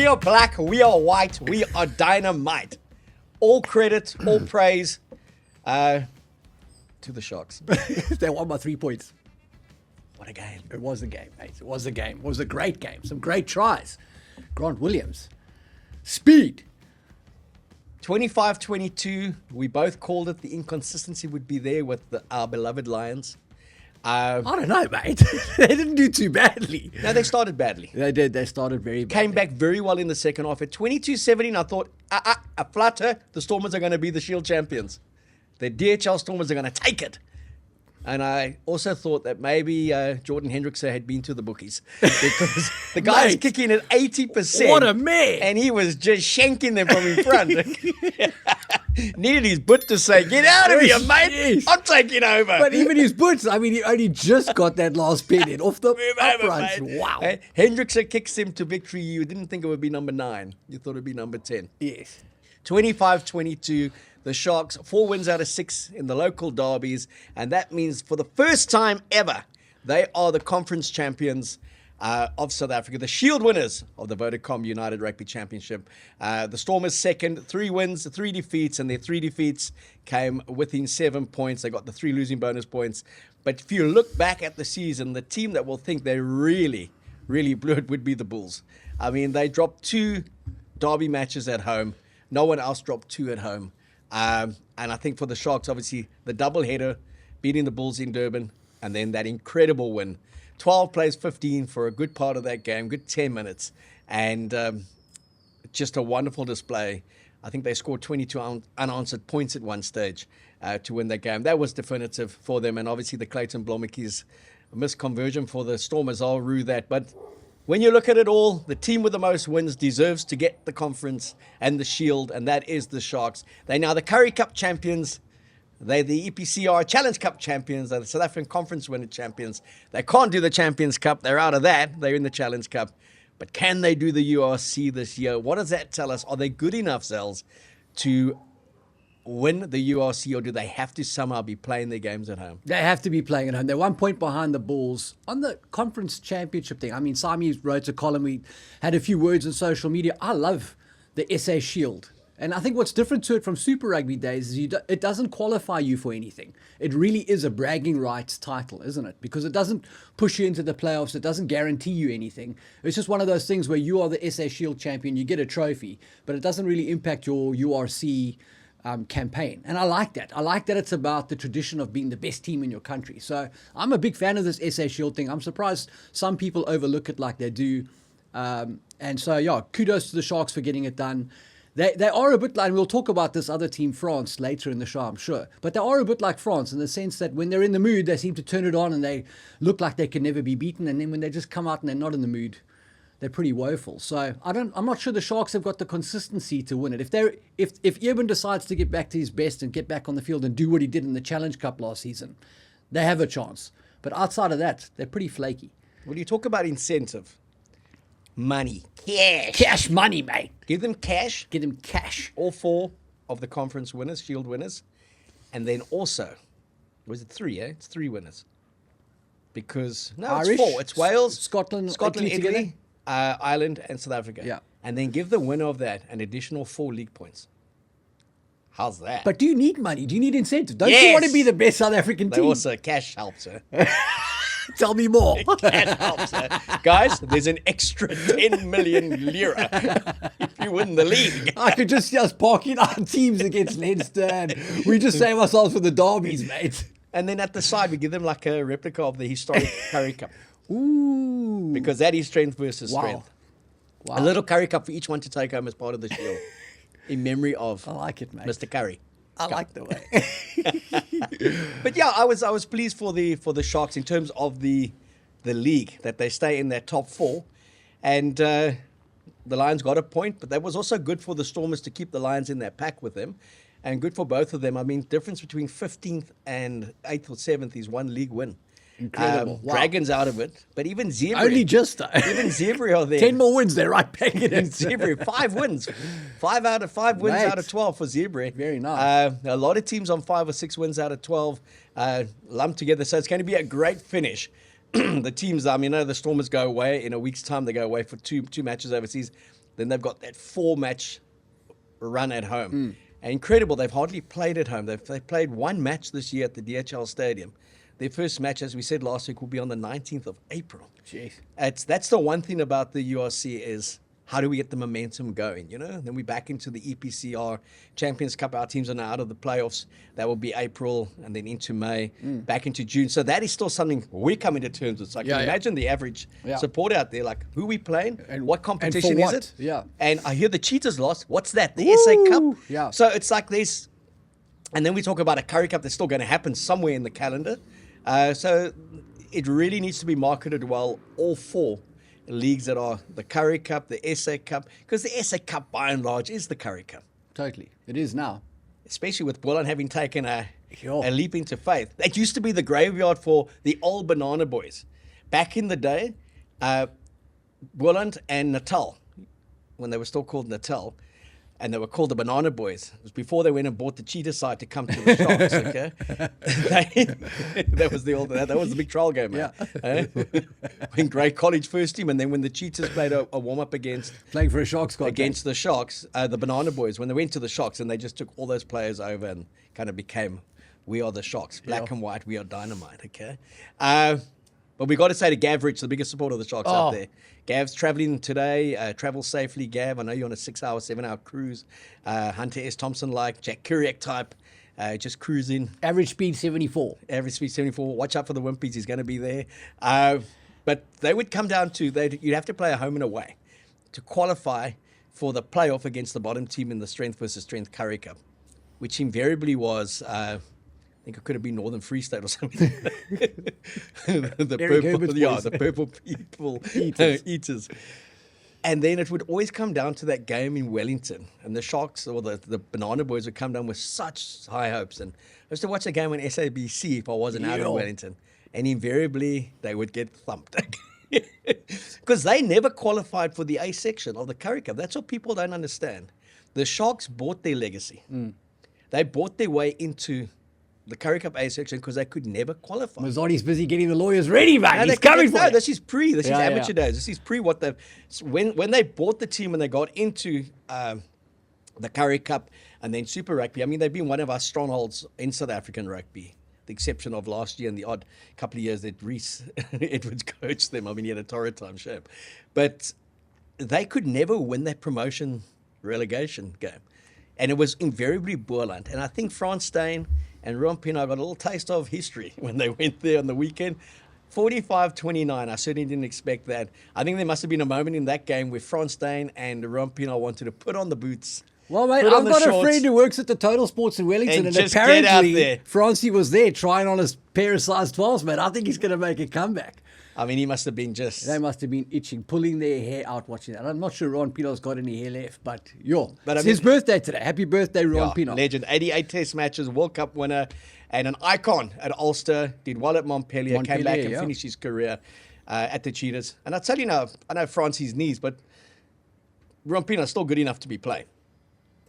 We are black, we are white, we are dynamite. All credit, all praise to the Sharks. They won by 3 points. What a game. It was a game, mate. It was a game. It was a great game. Some great tries. Grant Williams. Speed. 25-22, we both called it. The inconsistency would be there with our beloved Lions. I don't know, mate. They didn't do too badly. No, they started badly. They did. They started very badly. Came back very well in the second half. At 22-17, I thought, a flutter, the Stormers are going to be the Shield champions. The DHL Stormers are going to take it. And I also thought that maybe Jordan Hendrickson had been to the bookies because the guy's Mate, kicking at 80%. What a man. And he was just shanking them from in front. Needed his boot to say, get out of here, mate. Yes. I'm taking over. But even his boots, I mean, he only just got that last pin in off the uprights. Mate. Wow. Hendrickson kicks him to victory. You didn't think it would be number 9. You thought it would be number 10. Yes. 25-22. The Sharks, 4 wins out of 6 in the local derbies. And that means for the first time ever, they are the conference champions of South Africa, the Shield winners of the Vodacom United Rugby Championship. The Stormers second, 3 wins, 3 defeats, and their 3 defeats came within 7 points. They got the 3 losing bonus points. But if you look back at the season, the team that will think they really blew it would be the Bulls. I mean, they dropped 2 derby matches at home. No one else dropped 2 at home. And I think for the Sharks, obviously, the doubleheader, beating the Bulls in Durban, and then that incredible win. 12 plays 15 for a good part of that game, good 10 minutes. And just a wonderful display. I think they scored 22 unanswered points at one stage to win that game. That was definitive for them. And obviously the Clayton Blommetjies missed conversion for the Stormers. I'll rue that. But when you look at it all, the team with the most wins deserves to get the conference and the Shield, and that is the Sharks. They're now the Currie Cup champions. They're the EPCR Challenge Cup champions. They're the South African Conference winning champions. They can't do the Champions Cup. They're out of that. They're in the Challenge Cup. But can they do the URC this year? What does that tell us? Are they good enough, Zels, to win the URC, or do they have to somehow be playing their games at home? They have to be playing at home. They're 1 point behind the Bulls on the conference championship thing. I mean, Sami wrote a column. We had a few words on social media. I love the SA Shield. And I think what's different to it from Super Rugby days is it doesn't qualify you for anything. It really is a bragging rights title, isn't it? Because it doesn't push you into the playoffs. It doesn't guarantee you anything. It's just one of those things where you are the SA Shield champion, you get a trophy, but it doesn't really impact your URC campaign. And I like that. I like that it's about the tradition of being the best team in your country. So I'm a big fan of this SA Shield thing. I'm surprised some people overlook it like they do. And so, yeah, kudos to the Sharks for getting it done. They are a bit like, and we'll talk about this other team, France, later in the show, I'm sure. But they are a bit like France in the sense that when they're in the mood, they seem to turn it on and they look like they can never be beaten. And then when they just come out and they're not in the mood, they're pretty woeful. So I'm not sure the Sharks have got the consistency to win it. If Eben decides to get back to his best and get back on the field and do what he did in the Challenge Cup last season, they have a chance. But outside of that, they're pretty flaky. When you talk about incentive, money, Cash money, mate. give them cash. Give them cash. All 4 of the conference winners, Shield winners. And then also, was it 3, It's 3 winners. Because, no, Irish, it's 4. It's Wales, Scotland, Italy, together. Ireland, and South Africa. Yeah. And then give the winner of that an additional 4 league points. How's that? But do you need money? Do you need incentive? Don't you Yes. want to be the best South African they team? also, cash helps, Tell me more. Cash helps, Guys, there's an extra 10 million lira if you win the league. I could just see us parking our teams against Leinster and we just save ourselves for the derbies, mate. And then at the side, we give them like a replica of the historic Currie Cup. Ooh. Because that is strength versus Wow. strength. Wow. A little Currie Cup for each one to take home as part of the Shield. In memory of I like it, mate. Mr. Currie. I like the way. But yeah, I was pleased for the Sharks in terms of the league, that they stay in that top 4. And the Lions got a point, but that was also good for the Stormers to keep the Lions in that pack with them. And good for both of them. I mean, difference between 15th and 8th or 7th is 1 league win. Incredible. Wow. Dragons out of it, but even Zebra. Only just, though. Even Zebra are there. 10 more wins, they're right back in it. Zebra, 5 wins. 5 out of 5 wins Mate. out of 12 for Zebra. Very nice. A lot of teams on 5 or 6 wins out of 12 lumped together. So it's going to be a great finish. The teams, the Stormers go away in a week's time. They go away for two matches overseas. Then they've got that 4-match run at home. And incredible, they've hardly played at home. They've played one match this year at the DHL Stadium. Their first match, as we said last week, will be on the 19th of April. Jeez. That's the one thing about the URC is how do we get the momentum going, you know? Then we're back into the EPCR Champions Cup. Our teams are now out of the playoffs. That will be April and then into May, back into June. So that is still something we're coming to terms with. So I can imagine the average supporter out there, like, who we playing? And what competition and for is what? it? Yeah. And I hear the Cheetahs lost. What's that? The SA Cup? Yeah. So it's like there's... And then we talk about a Currie Cup that's still going to happen somewhere in the calendar. So it really needs to be marketed well, all 4 leagues that are the Currie Cup, the SA Cup, because the SA Cup, by and large, is the Currie Cup. Totally. It is now. Especially with Boland having taken a leap into faith. That used to be the graveyard for the old Banana Boys. Back in the day, Boland and Natal, when they were still called Natal, and they were called the Banana Boys. It was before they went and bought the Cheetah side to come to the Sharks, okay? That was the big trial game, man. When Grey College first team, and then when the Cheetahs played a warm-up playing for a Sharks squad against the Sharks, the Banana Boys, when they went to the Sharks, and they just took all those players over and kind of became, we are the Sharks, black and white, we are dynamite, okay? But we got to say to Gav Rich, the biggest supporter of the Sharks out there. Gav's traveling today. Travel safely, Gav. I know you're on a 6-hour, 7-hour cruise. Hunter S. Thompson-like, Jack Kuriak type, just cruising. Average speed 74. Average speed 74. Watch out for the Wimpies. He's going to be there. But they would come down to, you'd have to play a home and away to qualify for the playoff against the bottom team in the strength versus strength Currie Cup, which invariably was... I think it could have been Northern Free State or something. the purple people eaters. And then it would always come down to that game in Wellington. And the Sharks or the Banana Boys would come down with such high hopes. And I used to watch the game on SABC if I wasn't out in Wellington. And invariably, they would get thumped. Because they never qualified for the A section of the Currie Cup. That's what people don't understand. The Sharks bought their legacy. They bought their way into the Currie Cup A section because they could never qualify. Mazzotti be's getting the lawyers ready, mate. He's coming for it. This is amateur days. This is pre what they've... When they bought the team and they got into the Currie Cup and then Super Rugby, I mean, they've been one of our strongholds in South African rugby, the exception of last year and the odd couple of years that Reese Edwards coached them. I mean, he had a torrid time, shape. But they could never win that promotion relegation game. And it was invariably Boerland. And I think Frans Steyn and Ron Pienaar got a little taste of history when they went there on the weekend. 45-29, I certainly didn't expect that. I think there must have been a moment in that game where Frans Steyn and Ron Pienaar wanted to put on the boots. Well, mate, I've got a friend who works at the Total Sports in Wellington, and apparently Francie was there trying on his pair of size 12s, mate. I think he's going to make a comeback. I mean, he must have been just... They must have been itching, pulling their hair out watching that. I'm not sure Ron Pienaar's got any hair left, but it's his birthday today. Happy birthday, Ron Pienaar. Legend. 88 Test matches, World Cup winner, and an icon at Ulster. Did well at Montpellier, came back and finished his career at the Cheetahs. And I'll tell you now, I know Francie's knees, but Ron Pienaar's still good enough to be playing.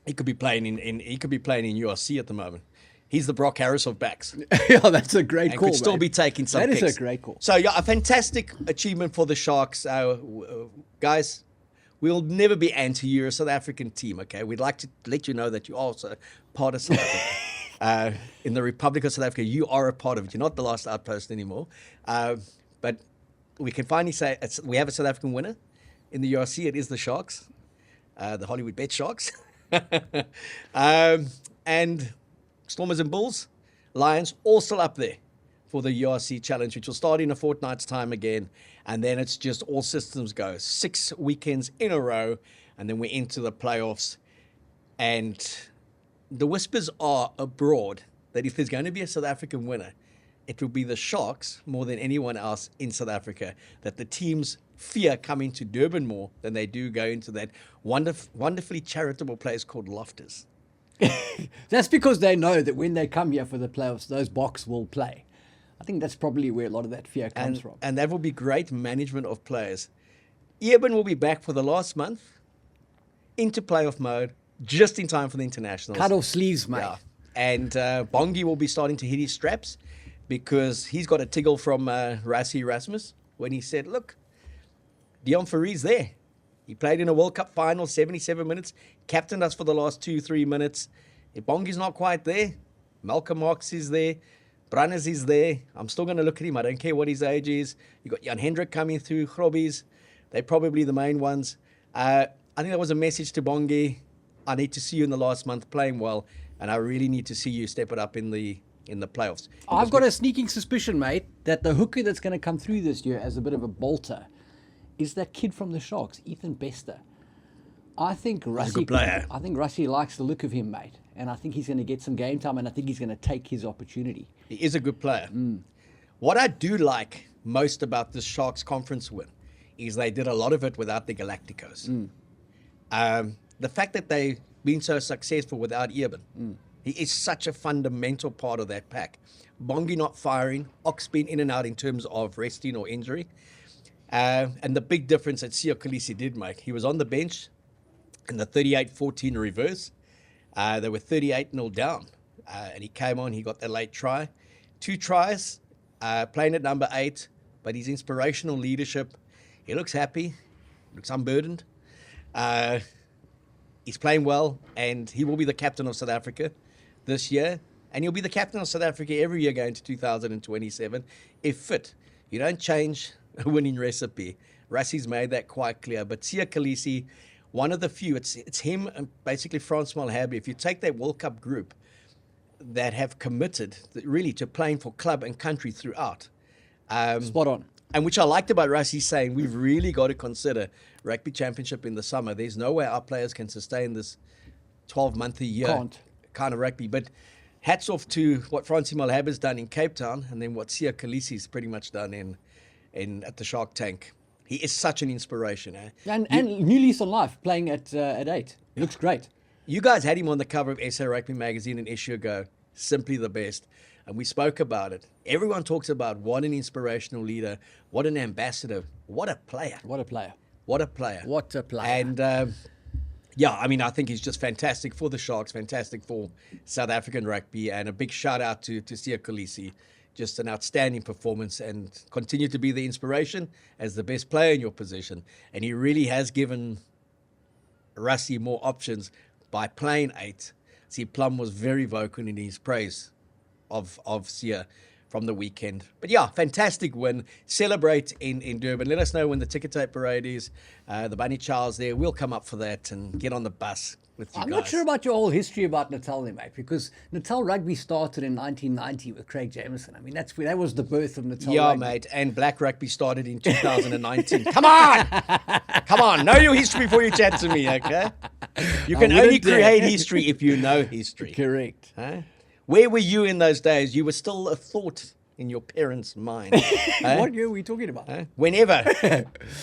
He could be playing in URC at the moment. He's the Brock Harris of backs. Yeah, that's a great call. Could still be taking some kicks. That is a great call. So, yeah, a fantastic achievement for the Sharks. Guys, we'll never be anti you. You're a South African team, okay? We'd like to let you know that you're also part of South Africa. In the Republic of South Africa, you are a part of it. You're not the last outpost anymore. But we can finally say we have a South African winner in the URC. It is the Sharks, the Hollywood Bet Sharks. And Stormers and Bulls, Lions, all still up there for the URC Challenge, which will start in a fortnight's time again. And then it's just all systems go. 6 weekends in a row, and then we're into the playoffs. And the whispers are abroad that if there's going to be a South African winner, it will be the Sharks more than anyone else in South Africa, that the teams fear coming to Durban more than they do go into that wonderfully charitable place called Loftus. That's because they know that when they come here for the playoffs, those Boks will play. I think that's probably where a lot of that fear comes from. And that will be great management of players. Eben will be back for the last month into playoff mode, just in time for the internationals. Cut off sleeves, mate. Yeah. And Bongi will be starting to hit his straps because he's got a tiggle from Rassie Rasmus when he said, look, Dion Fourie's there. He played in a World Cup final, 77 minutes, captained us for the last 2-3 minutes. If Bongi's not quite there, Malcolm Marx is there, Branners is there. I'm still going to look at him. I don't care what his age is. You got Jan Hendrik coming through, Grobbies. They're probably the main ones. I think that was a message to Bongi. I need to see you in the last month playing well, and I really need to see you step it up in the playoffs. I've got a sneaking suspicion, mate, that the hooker that's going to come through this year as a bit of a bolter is that kid from the Sharks, Ethan Bester. I think Rassie likes the look of him, mate, and I think he's going to get some game time, and I think he's going to take his opportunity. He is a good player. What I do like most about this Sharks conference win is they did a lot of it without the Galacticos. The fact that they've been so successful without Eben, he is such a fundamental part of that pack. Bongi not firing, Ox been in and out in terms of resting or injury. And the big difference that Kolisi did make, he was on the bench in the 38-14 reverse. They were 38-0 down. And he came on, he got the late try. 2 tries, playing at number 8, but his inspirational leadership, he looks happy, looks unburdened. He's playing well, and he will be the captain of South Africa this year. And he'll be the captain of South Africa every year going to 2027, if fit. You don't change a winning recipe. Rassie's made that quite clear. But Kolisi, one of the few, it's him and basically Frans Malherbe. If you take that World Cup group that have committed really to playing for club and country throughout. Spot on. And which I liked about Rassie saying, we've really got to consider rugby championship in the summer. There's no way our players can sustain this 12-month-a-year kind of rugby. But hats off to what Francie Malherbe has done in Cape Town, and then what Kolisi's pretty much done in at the Shark Tank. He is such an inspiration. And new lease on life, playing at 8. He looks great. You guys had him on the cover of SA Rugby magazine an issue ago. Simply the best. And we spoke about it. Everyone talks about what an inspirational leader, what an ambassador, what a player. What a player. What a player. What a player. And I think he's just fantastic for the Sharks, fantastic for South African rugby, and a big shout out to Kolisi. Just an outstanding performance, and continue to be the inspiration as the best player in your position. And he really has given Rassie more options by playing 8. See, Plum was very vocal in his praise of Sia from the weekend. But yeah, fantastic win. Celebrate in Durban. Let us know when the ticker tape parade is. The Bunny Child's there. We'll come up for that and get on the bus with you guys. I'm not sure about your whole history about Natal, mate, because Natal Rugby started in 1990 with Craig Jameson. I mean, that was the birth of Natal Rugby. Yeah, mate, and Black Rugby started in 2019. Come on! Come on, know your history before you chat to me, okay? You can only create history if you know history. Correct. Huh? Where were you in those days? You were still a thought in your parents' mind. What year are we talking about? Whenever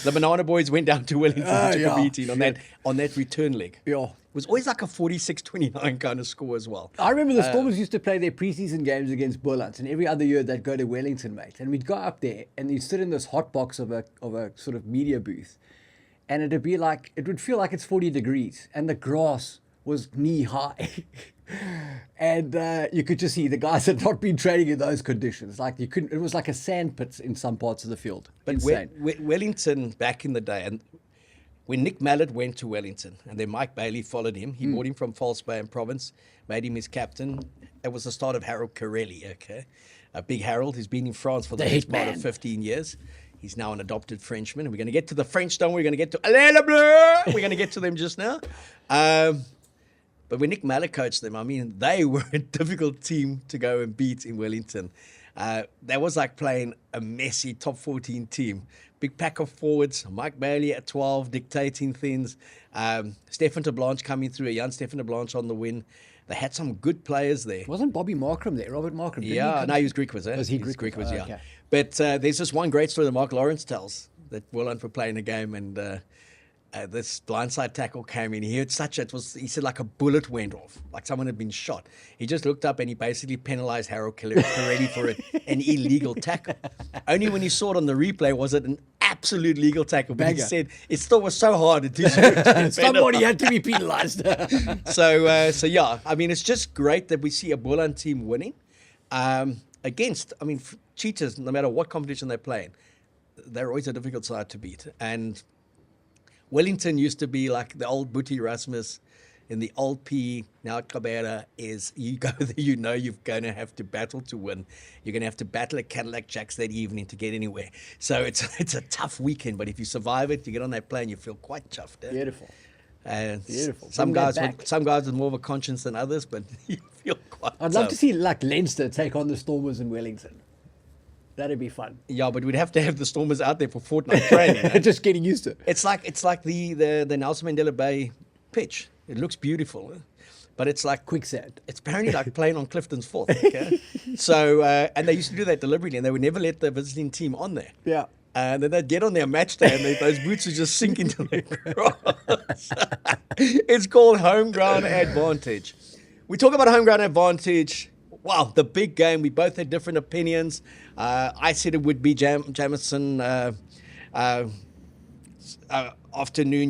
the Banana Boys went down to Wellington and took a beating on that return leg. Yeah. It was always like a 46-29 kind of score as well. I remember the Stormers used to play their preseason games against Boland, and every other year they'd go to Wellington, mate. And we'd go up there, and you'd sit in this hot box of a sort of media booth, and it would feel like it's 40 degrees, and the grass was knee high. And you could just see the guys had not been training in those conditions. It was like a sand pit in some parts of the field. But Wellington back in the day, and when Nick Mallett went to Wellington, and then Mike Bailey followed him, he brought him from False Bay and Province, made him his captain. It was the start of Harold Corelli, okay? Big Harold, who's been in France for the best part of 15 years. He's now an adopted Frenchman. And we're going to get to the French, don't we? We're going to get to Alain Bleu. We're going to get to them just now. But when Nick Mallett coached them, I mean, they were a difficult team to go and beat in Wellington. That was like playing a messy top 14 team. Big pack of forwards, Mike Bailey at 12, dictating things. Stefan de Blanche coming through, a young Stefan de Blanche on the win. They had some good players there. Wasn't Bobby Markram there, Robert Markram? He was Greek, was it? Was he Greek? Yeah. Okay. But there's this one great story that Mark Lawrence tells, that Willand were playing a game, and this blindside tackle came in. He heard he said like a bullet went off, like someone had been shot. He just looked up and he basically penalized Harold Corelli for an illegal tackle. Only when he saw it on the replay was it an absolute legal tackle. But he said it still was so hard. Somebody had to be penalized. So yeah, I mean, it's just great that we see a Boland team winning against, I mean, Cheetahs, no matter what competition they're playing, they're always a difficult side to beat. And Wellington used to be like the old Boetie Rasmus in the old P. Now Kabera is, you go there, you know you're going to have to battle to win. You're going to have to battle at Cadillac Jacks that evening to get anywhere. So it's a tough weekend, but if you survive it, you get on that plane, you feel quite chuffed. Eh? Beautiful. Beautiful. Some guys with more of a conscience than others, but you feel quite I'd love to see like Leinster take on the Stormers in Wellington. That'd be fun. Yeah, but we'd have to have the Stormers out there for fortnight training. Eh? Just getting used to it. It's like the Nelson Mandela Bay pitch. It looks beautiful, eh? But it's like quicksand. It's apparently like playing on Clifton's Fourth. Okay? So and they used to do that deliberately, and they would never let the visiting team on there. Yeah. And then they'd get on their match day, and those boots would just sink into the grass. It's called home ground advantage. We talk about home ground advantage. Wow, the big game. We both had different opinions. I said it would be Jamison afternoon.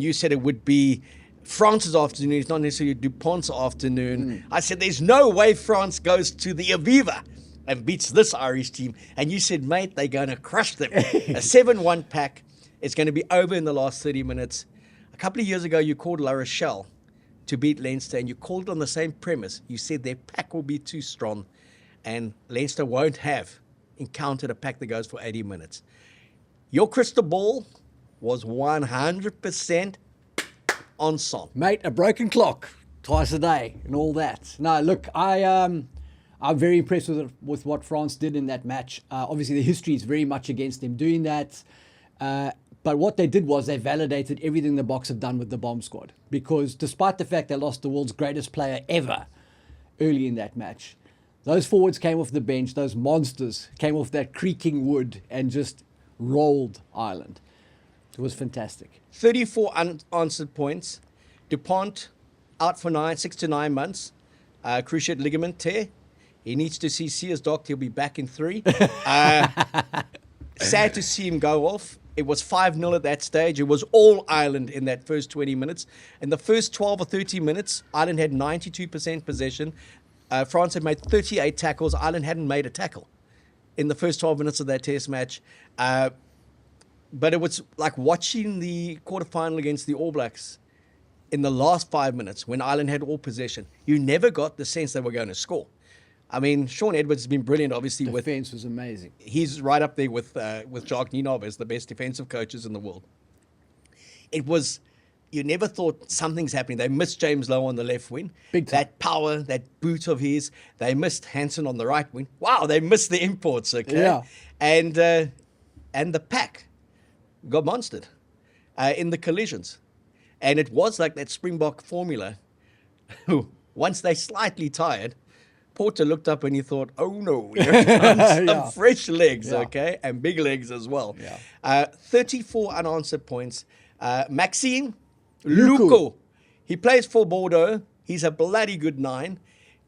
You said it would be France's afternoon. It's not necessarily Dupont's afternoon. I said there's no way France goes to the Aviva and beats this Irish team. And you said, mate, they're going to crush them. A 7-1 pack. It's going to be over in the last 30 minutes. A couple of years ago, you called La Rochelle to beat Leinster, and you called on the same premise. You said their pack will be too strong, and Leinster won't have encountered a pack that goes for 80 minutes. Your crystal ball was 100% on song. Mate, a broken clock twice a day and all that. No, look, I'm very impressed with what France did in that match. Obviously, the history is very much against them doing that. But what they did was they validated everything the Boks have done with the bomb squad. Because despite the fact they lost the world's greatest player ever early in that match, those forwards came off the bench, those monsters came off that creaking wood and just rolled Ireland. It was fantastic. 34 unanswered points. Dupont out for 6 to 9 months. Cruciate ligament tear. He needs to see his doctor. He'll be back in 3. Sad to see him go off. It was 5-0 at that stage. It was all Ireland in that first 20 minutes. In the first 12 or 13 minutes, Ireland had 92% possession. France had made 38 tackles. Ireland hadn't made a tackle in the first 12 minutes of that test match. But it was like watching the quarterfinal against the All Blacks in the last 5 minutes when Ireland had all possession. You never got the sense they were going to score. I mean, Shaun Edwards has been brilliant, obviously. Defense was amazing. He's right up there with Jacques Nienaber as the best defensive coaches in the world. It was, you never thought something's happening. They missed James Lowe on the left wing. Big time. That power, that boot of his. They missed Hansen on the right wing. Wow, they missed the imports, okay? Yeah. And the pack got monstered in the collisions. And it was like that Springbok formula. Once they slightly tired, Porter looked up and he thought, oh no, here comes some fresh legs, okay? And big legs as well. Yeah. 34 unanswered points. Maxime Luko, he plays for Bordeaux. He's a bloody good 9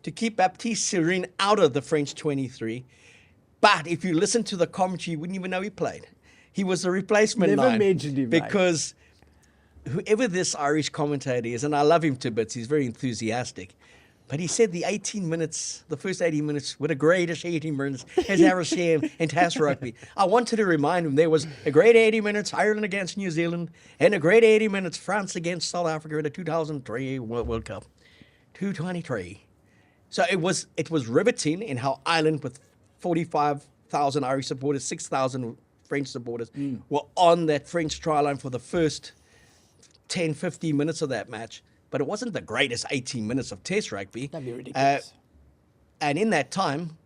to keep Baptiste Serene out of the French 23. But if you listen to the commentary, you wouldn't even know he played. He was a replacement 9. Never mentioned him, because whoever this Irish commentator is, and I love him to bits, he's very enthusiastic. But he said the 18 minutes, the first 18 minutes, were the greatest 18 minutes as RSM and SARugbymag. I wanted to remind him there was a great 80 minutes Ireland against New Zealand and a great 80 minutes France against South Africa in the 2003 World Cup. 223. So it was riveting in how Ireland, with 45,000 Irish supporters, 6,000 French supporters, were on that French try line for the first 10, 15 minutes of that match. But it wasn't the greatest 18 minutes of Test rugby. That'd be ridiculous. And in that time,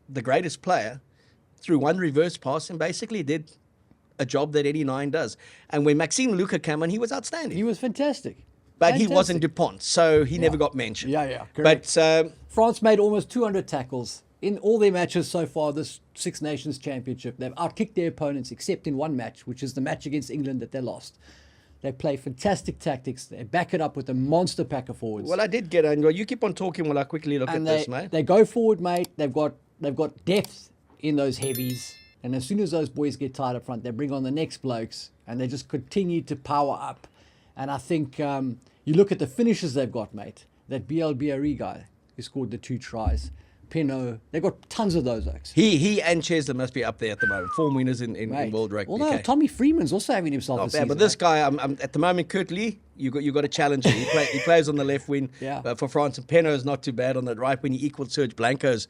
the greatest player threw one reverse pass and basically did a job that 89 does. And when Maxime Luka came on, he was outstanding. He was fantastic. But he wasn't Dupont, so he never got mentioned. Yeah, correct. But France made almost 200 tackles in all their matches so far this Six Nations Championship. They've outkicked their opponents except in one match, which is the match against England that they lost. They play fantastic tactics. They back it up with a monster pack of forwards. Well, I did get on. You keep on talking while I quickly look at this, mate. They go forward, mate. They've got depth in those heavies. And as soon as those boys get tired up front, they bring on the next blokes. And they just continue to power up. And I think you look at the finishes they've got, mate. That BLBRE guy who scored the 2 tries Penno. They've got tons of those oaks. He and Chesler must be up there at the moment. 4 winners in World Rugby. Although Okay. Tommy Freeman's also having himself a season. But this guy, I'm at the moment, Kurt Lee, you got a challenger. He plays on the left wing for France, and Penno is not too bad on the right wing. He equaled Serge Blanco's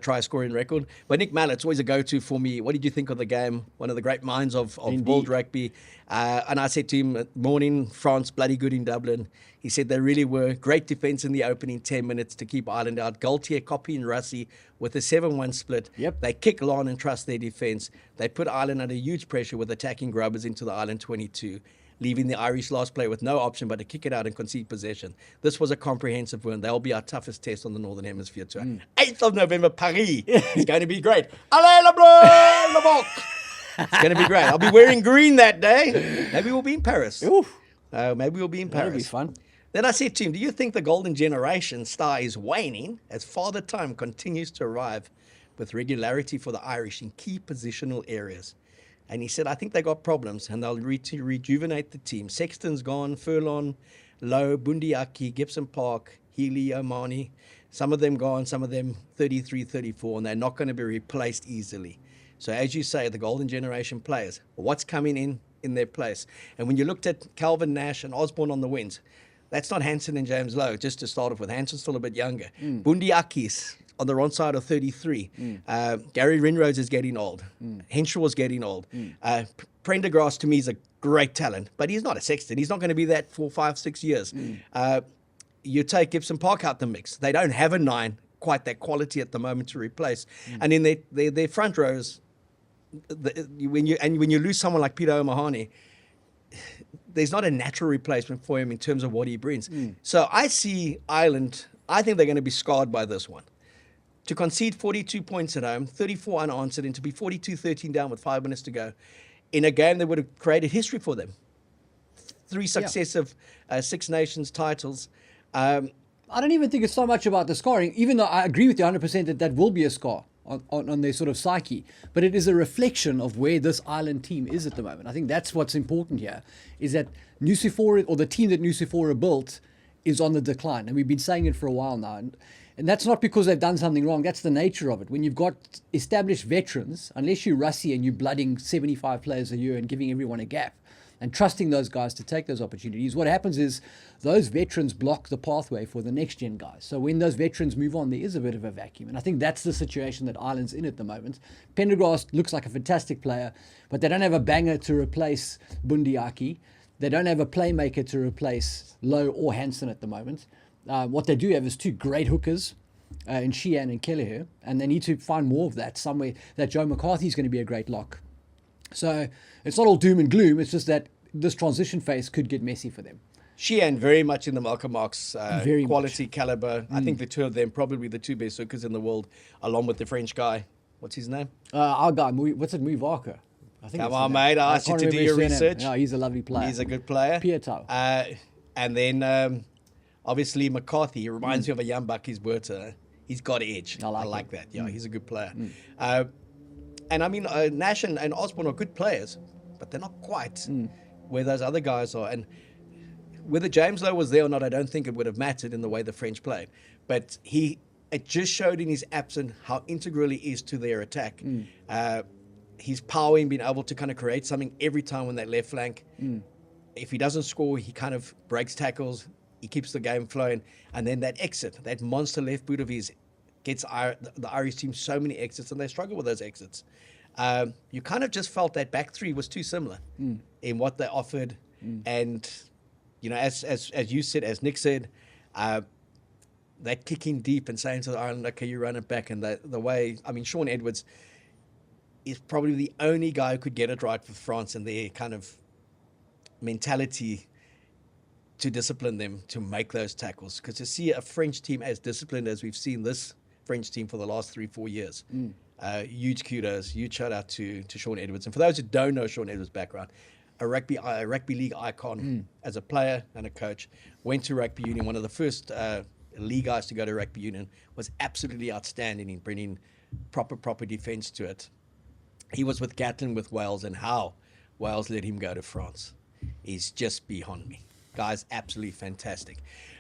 try scoring record. But Nick Mallett's always a go-to for me. What did you think of the game? One of the great minds of World Rugby. And I said to him, morning, France, bloody good in Dublin. He said they really were. Great defence in the opening 10 minutes to keep Ireland out. Galtier copying Rassie with a 7-1 split. Yep. They kick on and trust their defence. They put Ireland under huge pressure with attacking grubbers into the Ireland 22, leaving the Irish last player with no option but to kick it out and concede possession. This was a comprehensive win. They'll be our toughest test on the Northern Hemisphere tour. 8th of November, Paris. It's going to be great. Allez, le bleu, le boc. It's going to be great. I'll be wearing green that day. Maybe we'll be in Paris. Maybe we'll be in Paris. That'll be fun. Then I said to him, do you think the golden generation star is waning as Father Time continues to arrive with regularity for the Irish in key positional areas? And he said, I think they got problems and they'll rejuvenate the team. Sexton's gone, Furlong, Lowe, Bundiaki, Gibson Park, Healy, Omani. Some of them gone, some of them 33, 34, and they're not going to be replaced easily. So as you say, the golden generation players, what's coming in their place? And when you looked at Calvin Nash and Osborne on the wings, that's not Hansen and James Lowe, just to start off with. Hansen's still a bit younger. Bundiakis on the wrong side of 33. Gary Rinrose is getting old. Henshaw's getting old. Prendergrass, to me, is a great talent, but he's not a Sexton. He's not going to be that for 5, 6 years. You take Gibson Park out the mix. They don't have a 9, quite that quality at the moment to replace. And in their front rows, when you lose someone like Peter O'Mahony, there's not a natural replacement for him in terms of what he brings. So I see Ireland, I think they're going to be scarred by this one. To concede 42 points at home, 34 unanswered, and to be 42-13 down with 5 minutes to go in a game that would have created history for them. 3 successive Six Nations titles. I don't even think it's so much about the scoring, even though I agree with you 100% that will be a scar on their sort of psyche. But it is a reflection of where this Ireland team is at the moment. I think that's what's important here, is that Nucifora, or the team that Nucifora built, is on the decline. And we've been saying it for a while now. And that's not because they've done something wrong. That's the nature of it. When you've got established veterans, unless you're Rassie and you're blooding 75 players a year and giving everyone a gap, and trusting those guys to take those opportunities, what happens is those veterans block the pathway for the next gen guys. So when those veterans move on, there is a bit of a vacuum. And I think that's the situation that Ireland's in at the moment. Pendergrass looks like a fantastic player, but they don't have a banger to replace Bundiaki. They don't have a playmaker to replace Lowe or Hansen at the moment. What they do have is 2 great hookers in Sheehan and Kelleher, and they need to find more of that somewhere. That Joe McCarthy's going to be a great lock. So it's not all doom and gloom. It's just that this transition phase could get messy for them. Sheehan very much in the Malcolm Marx quality much. caliber. I think the two of them probably the 2 best hookers in the world, along with the French guy. What's his name? Our guy, what's it, Muivaka? I think Come on, mate. I asked you to do your research. No, he's a lovely player. He's a good player. Pietau. And then obviously McCarthy. He reminds me of a young Bucky's Berta. He's got edge. I like that. Yeah, he's a good player. And I mean, Nash and Osborne are good players, but they're not quite where those other guys are. And whether James Lowe was there or not, I don't think it would have mattered in the way the French played. But it just showed in his absence how integral he is to their attack. His power in being able to kind of create something every time on that left flank. If he doesn't score, he kind of breaks tackles. He keeps the game flowing. And then that exit, that monster left boot of his, gets the Irish team so many exits, and they struggle with those exits. You kind of just felt that back 3 was too similar in what they offered. And, you know, as you said, as Nick said, that kicking deep and saying to the Ireland, okay, you run it back. And the way, I mean, Shaun Edwards is probably the only guy who could get it right with France and their kind of mentality to discipline them to make those tackles. Because to see a French team as disciplined as we've seen this French team for the last 3-4 years, huge kudos, huge shout out to Shaun Edwards. And for those who don't know Shaun Edwards' background, a rugby league icon as a player and a coach, went to rugby union, one of the first league guys to go to rugby union, was absolutely outstanding in bringing proper defence to it. He was with Gatlin with Wales, and how Wales let him go to France is just beyond me. Guys, absolutely fantastic.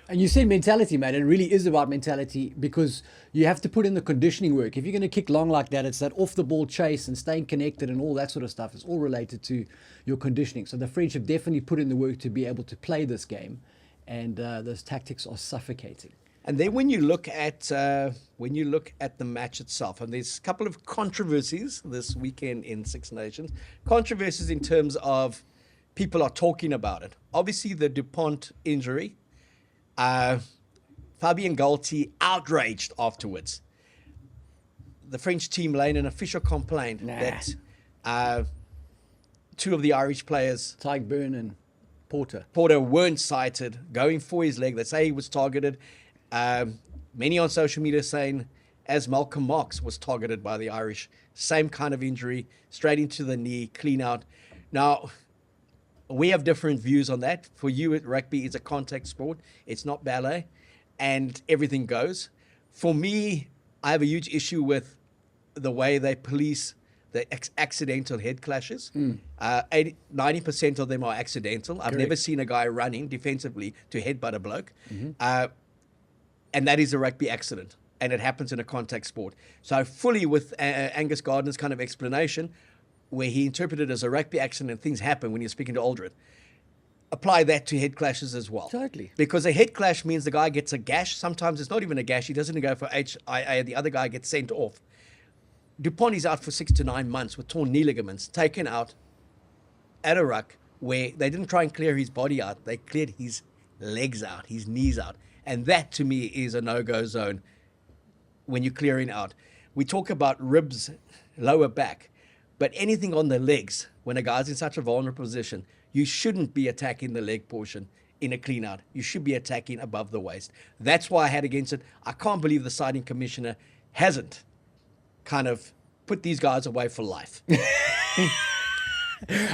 And you said mentality, man. It really is about mentality because you have to put in the conditioning work. If you're going to kick long like that, it's that off-the-ball chase and staying connected and all that sort of stuff. It's all related to your conditioning. So the French have definitely put in the work to be able to play this game, and those tactics are suffocating. And then when you look at the match itself, and there's a couple of controversies this weekend in Six Nations. Controversies in terms of people are talking about it. Obviously, the Dupont injury. Fabien Galti outraged afterwards. The French team laid an official complaint that two of the Irish players, Tyburn and Porter, weren't sighted, going for his leg. They say he was targeted. Many on social media saying, as Malcolm Marx was targeted by the Irish, same kind of injury, straight into the knee, clean out. Now, we have different views on that. For you, rugby is a contact sport. It's not ballet, and everything goes. For me, I have a huge issue with the way they police the accidental head clashes. 90% of them are accidental. I've never seen a guy running defensively to headbutt a bloke. And that is a rugby accident, and it happens in a contact sport. So fully with Angus Gardner's kind of explanation, where he interpreted it as a rugby accident and things happen when you're speaking to Aldred, apply that to head clashes as well. Totally. Because a head clash means the guy gets a gash. Sometimes it's not even a gash. He doesn't go for HIA. The other guy gets sent off. Dupont is out for 6 to 9 months with torn knee ligaments, taken out at a ruck where they didn't try and clear his body out. They cleared his legs out, his knees out. And that, to me, is a no-go zone when you're clearing out. We talk about ribs, lower back. But anything on the legs, when a guy's in such a vulnerable position, you shouldn't be attacking the leg portion in a clean out. You should be attacking above the waist. That's why I had against it. I can't believe the citing commissioner hasn't kind of put these guys away for life.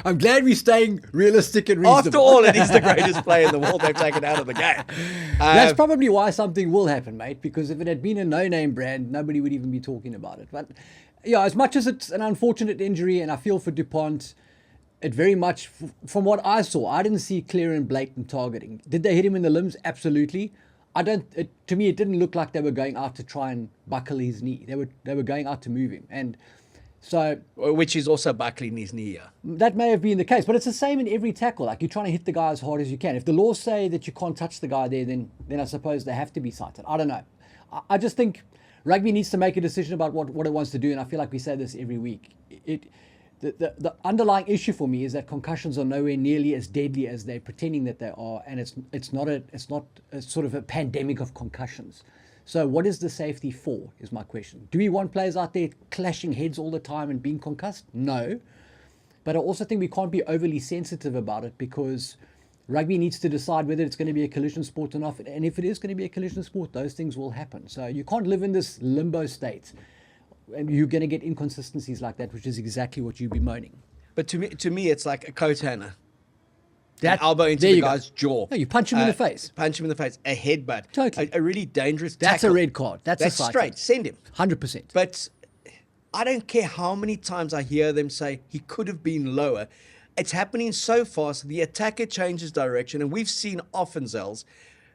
I'm glad we're staying realistic and reasonable. After all, it is the greatest player in the world they've taken out of the game. That's probably why something will happen, mate, because if it had been a no-name brand, nobody would even be talking about it. But yeah, as much as it's an unfortunate injury, and I feel for Dupont, it very much, from what I saw, I didn't see clear and blatant targeting. Did they hit him in the limbs? Absolutely. To me, it didn't look like they were going out to try and buckle his knee. They were going out to move him. And so, which is also buckling his knee. That may have been the case, but it's the same in every tackle. Like, you're trying to hit the guy as hard as you can. If the laws say that you can't touch the guy there, then I suppose they have to be cited. I don't know. I just think rugby needs to make a decision about what it wants to do, and I feel like we say this every week. The underlying issue for me is that concussions are nowhere nearly as deadly as they're pretending that they are, and it's not a sort of a pandemic of concussions. So what is the safety for, is my question. Do we want players out there clashing heads all the time and being concussed? No. But I also think we can't be overly sensitive about it, because rugby needs to decide whether it's going to be a collision sport or not. And if it is going to be a collision sport, those things will happen. So you can't live in this limbo state, and you're going to get inconsistencies like that, which is exactly what you'd be moaning. But to me, it's like a coat hanger. That elbow into the guy's jaw. No, you punch him in the face. Punch him in the face. A headbutt. Totally. A really dangerous That's tackle. a red card. That's a straight. Send him. 100%. But I don't care how many times I hear them say he could have been lower. It's happening so fast. The attacker changes direction. And we've seen often, Zels,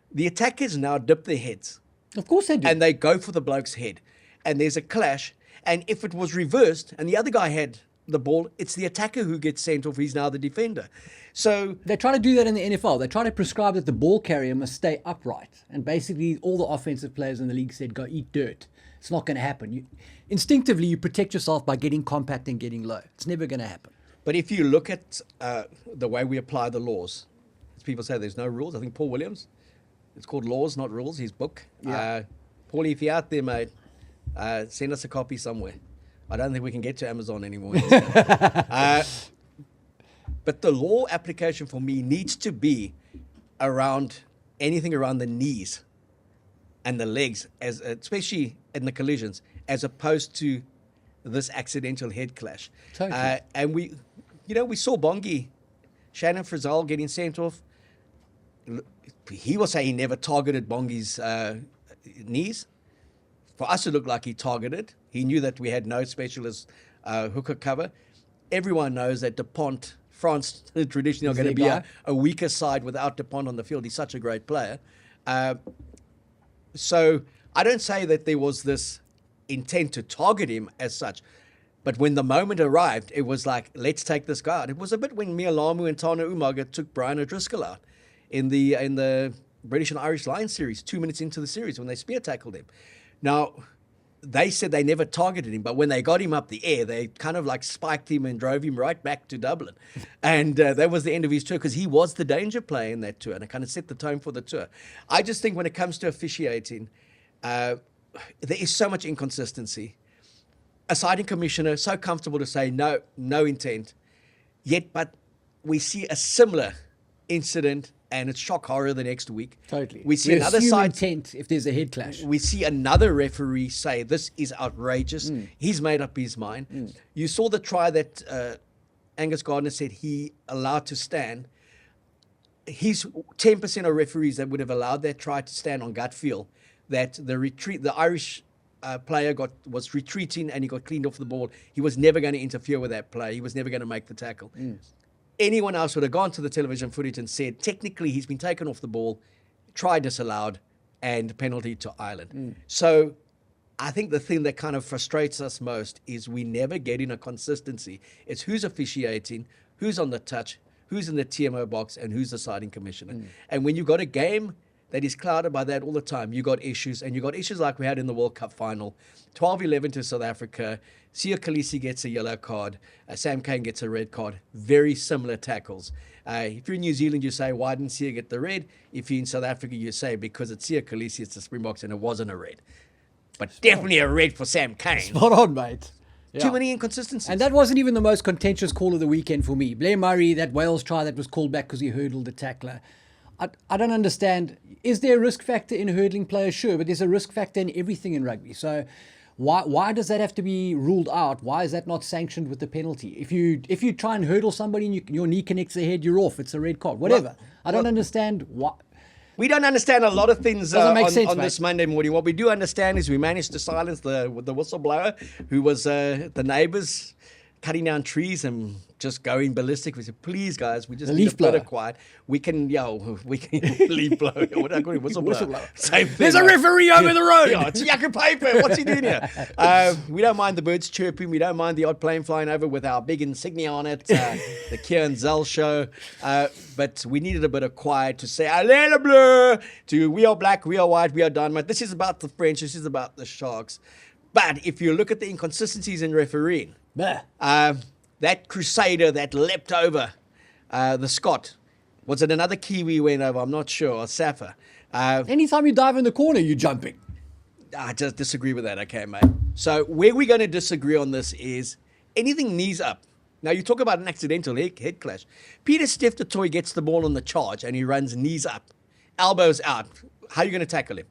the attackers now dip their heads. Of course they do. And they go for the bloke's head. And there's a clash. And if it was reversed and the other guy had the ball, it's the attacker who gets sent off. He's now the defender. So they try to do that in the NFL. They try to prescribe that the ball carrier must stay upright. And basically all the offensive players in the league said, go eat dirt. It's not going to happen. Instinctively, you protect yourself by getting compact and getting low. It's never going to happen. But if you look at the way we apply the laws, as people say there's no rules. I think Paul Williams, it's called Laws, Not Rules, his book. Yeah. Paul, if you're out there, mate, send us a copy somewhere. I don't think we can get to Amazon anymore. But the law application for me needs to be around anything around the knees and the legs, especially in the collisions, as opposed to this accidental head clash. Totally. And we saw Bongi, Shannon Frizzell getting sent off. He will say he never targeted Bongi's knees. For us, it looked like he targeted. He knew that we had no specialist hooker cover. Everyone knows that Dupont, France, traditionally are going to be a weaker side without Dupont on the field. He's such a great player. So I don't say that there was this intent to target him as such. But when the moment arrived, it was like, let's take this guy out. It was a bit when Mialamu and Tana Umaga took Brian O'Driscoll out in the British and Irish Lions series, 2 minutes into the series when they spear tackled him. Now, they said they never targeted him, but when they got him up the air, they kind of like spiked him and drove him right back to Dublin. And that was the end of his tour because he was the danger player in that tour and it kind of set the tone for the tour. I just think when it comes to officiating, there is so much inconsistency. A siding commissioner, so comfortable to say no intent, yet, but we see a similar incident and it's shock horror the next week. Totally. We see another assume side intent if there's a head clash. We see another referee say this is outrageous. He's made up his mind. You saw the try that Angus Gardner said he allowed to stand. He's 10% of referees that would have allowed that try to stand on gut feel that the Irish player was retreating and he got cleaned off the ball. He was never going to interfere with that play. He was never going to make the tackle. Anyone else would have gone to the television footage and said, technically, he's been taken off the ball, try disallowed, and penalty to Ireland. So I think the thing that kind of frustrates us most is we never get in a consistency. It's who's officiating, who's on the touch, who's in the TMO box, and who's the siding commissioner. And when you've got a game that is clouded by that all the time, you got issues, and you got issues like we had in the World Cup final, 12-11 to South Africa. Kolisi gets a yellow card, Sam Cane gets a red card. Very similar tackles. If you're in New Zealand, you say, why didn't Sia get the red? If you're in South Africa, you say, because it's Kolisi, it's the Springboks, and it wasn't a red. But definitely a red for Sam Cane. Spot on, mate. Yeah. Too many inconsistencies. And that wasn't even the most contentious call of the weekend for me. Blair Murray, that Wales try that was called back because he hurdled the tackler. I don't understand. Is there a risk factor in hurdling players? Sure, but there's a risk factor in everything in rugby. So why does that have to be ruled out? Why is that not sanctioned with the penalty? If you try and hurdle somebody and your knee connects their head, you're off. It's a red card. Whatever. I don't understand why. We don't understand a lot of things make sense, on this Monday morning. What we do understand is we managed to silence the whistleblower who was the neighbours cutting down trees and just going ballistic. We said, please, guys, we just need a bit of quiet. We can leaf blow. What I call it, whistleblower. Same thing. There's a referee over the road. Yeah, it's Jacob Paper. What's he doing here? We don't mind the birds chirping. We don't mind the odd plane flying over with our big insignia on it, the Keo Zels show. But we needed a bit of quiet to say, allez bleu, to we are black, we are white, we are dynamite. This is about the French. This is about the Sharks. But if you look at the inconsistencies in refereeing, that Crusader that leapt over the Scot, was it another Kiwi went over? I'm not sure. Or Safa. Anytime you dive in the corner, you're jumping. I just disagree with that. Okay, mate. So where we're going to disagree on this is anything knees up. Now, you talk about an accidental head clash. Peter Steph-Toy gets the ball on the charge and he runs knees up, elbows out. How are you going to tackle him?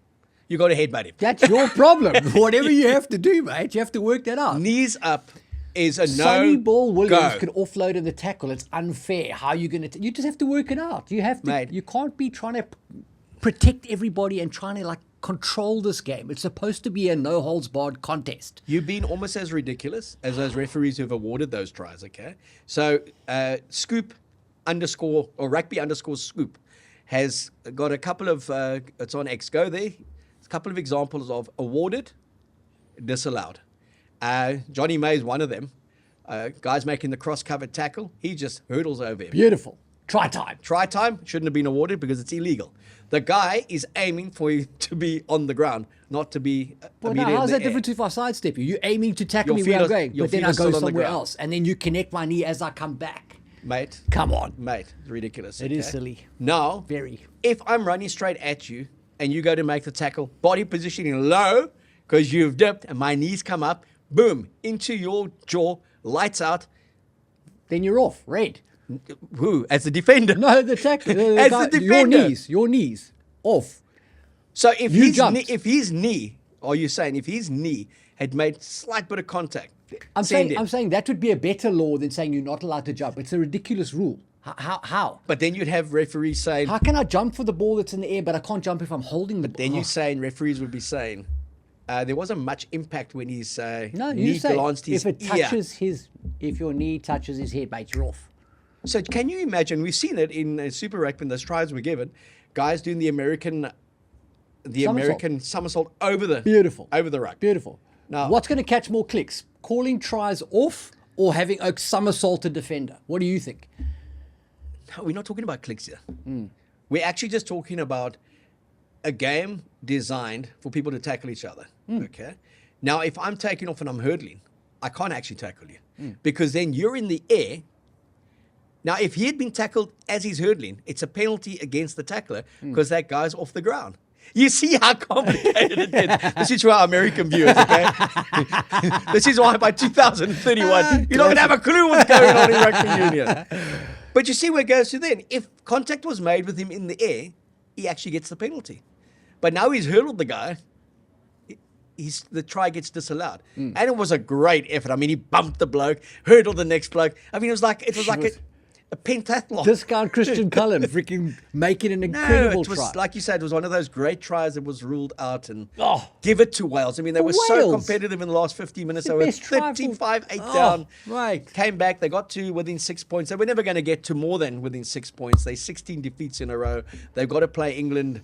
You got to headbutt him. That's your problem. Whatever you have to do, mate, you have to work that out. Knees up is a Sonny Ball Williams go. could offload in the tackle. It's unfair. How are you going to... You just have to work it out. You have to... Mate. You can't be trying to protect everybody and trying to, control this game. It's supposed to be a no-holds-barred contest. You've been almost as ridiculous as those referees who've awarded those tries, okay? So, Scoop _ or Rugby _ Scoop has got a couple of... it's on X. Go there. A couple of examples of awarded, disallowed. Johnny May is one of them. Guy's making the cross-covered tackle. He just hurdles over him. Beautiful. Try time. Try time shouldn't have been awarded because it's illegal. The guy is aiming for you to be on the ground, not to be immediately how's that in the different to if I sidestep you? You're aiming to tackle Your me where feet I'm are- going, your but then feet I are go still on the somewhere ground. else. And then you connect my knee as I come back. Mate, Come on. it's ridiculous. It is silly. Now, Very. if I'm running straight at you and you go to make the tackle, body positioning low because you've dipped and my knees come up, boom, into your jaw, lights out. Then you're off. Red. Who? As the defender. No, the tackle. As the defender. Your knees. Off. So if You his jumped. knee, are you saying if his knee had made slight bit of contact, I'm send him. saying that would be a better law than saying you're not allowed to jump. It's a ridiculous rule. How? But then you'd have referees saying, How can I jump for the ball that's in the air, but I can't jump if I'm holding the ball? then you're saying referees would be saying, there wasn't much impact when his No, knee you say glanced his if it ear. touches if your knee touches his head, mate, you're off. So can you imagine, we've seen it in Super Rugby when those tries were given, guys doing the American the Somersault. American somersault over the Beautiful. ruck. Beautiful. Now- What's going to catch more clicks? Calling tries off or having a somersaulted defender? What do you think? No, we're not talking about clicks here. We're actually just talking about a game designed for people to tackle each other. Okay. Now, if I'm taking off and I'm hurdling, I can't actually tackle you because then you're in the air. Now, if he had been tackled as he's hurdling, it's a penalty against the tackler because that guy's off the ground. You see how complicated it is. This is for our American viewers, okay? This is why by 2031, you're not going to have a clue what's going on in rugby union. But you see where it goes to then. If contact was made with him in the air, he actually gets the penalty. But now he's hurdled the guy. The try gets disallowed. And it was a great effort. I mean, he bumped the bloke, hurdled the next bloke. I mean, it was like a pentathlon. Discount Christian Cullen freaking making an incredible it was, try. like you said, it was one of those great tries that was ruled out and Oh. give it to Wales. I mean, they were so Wales. competitive in the last 50 minutes. The They were best try for- 35-8 Oh, down. right. Came back. They got to within 6 points. They were never going to get to more than within 6 points. They 16 defeats in a row. They've got to play England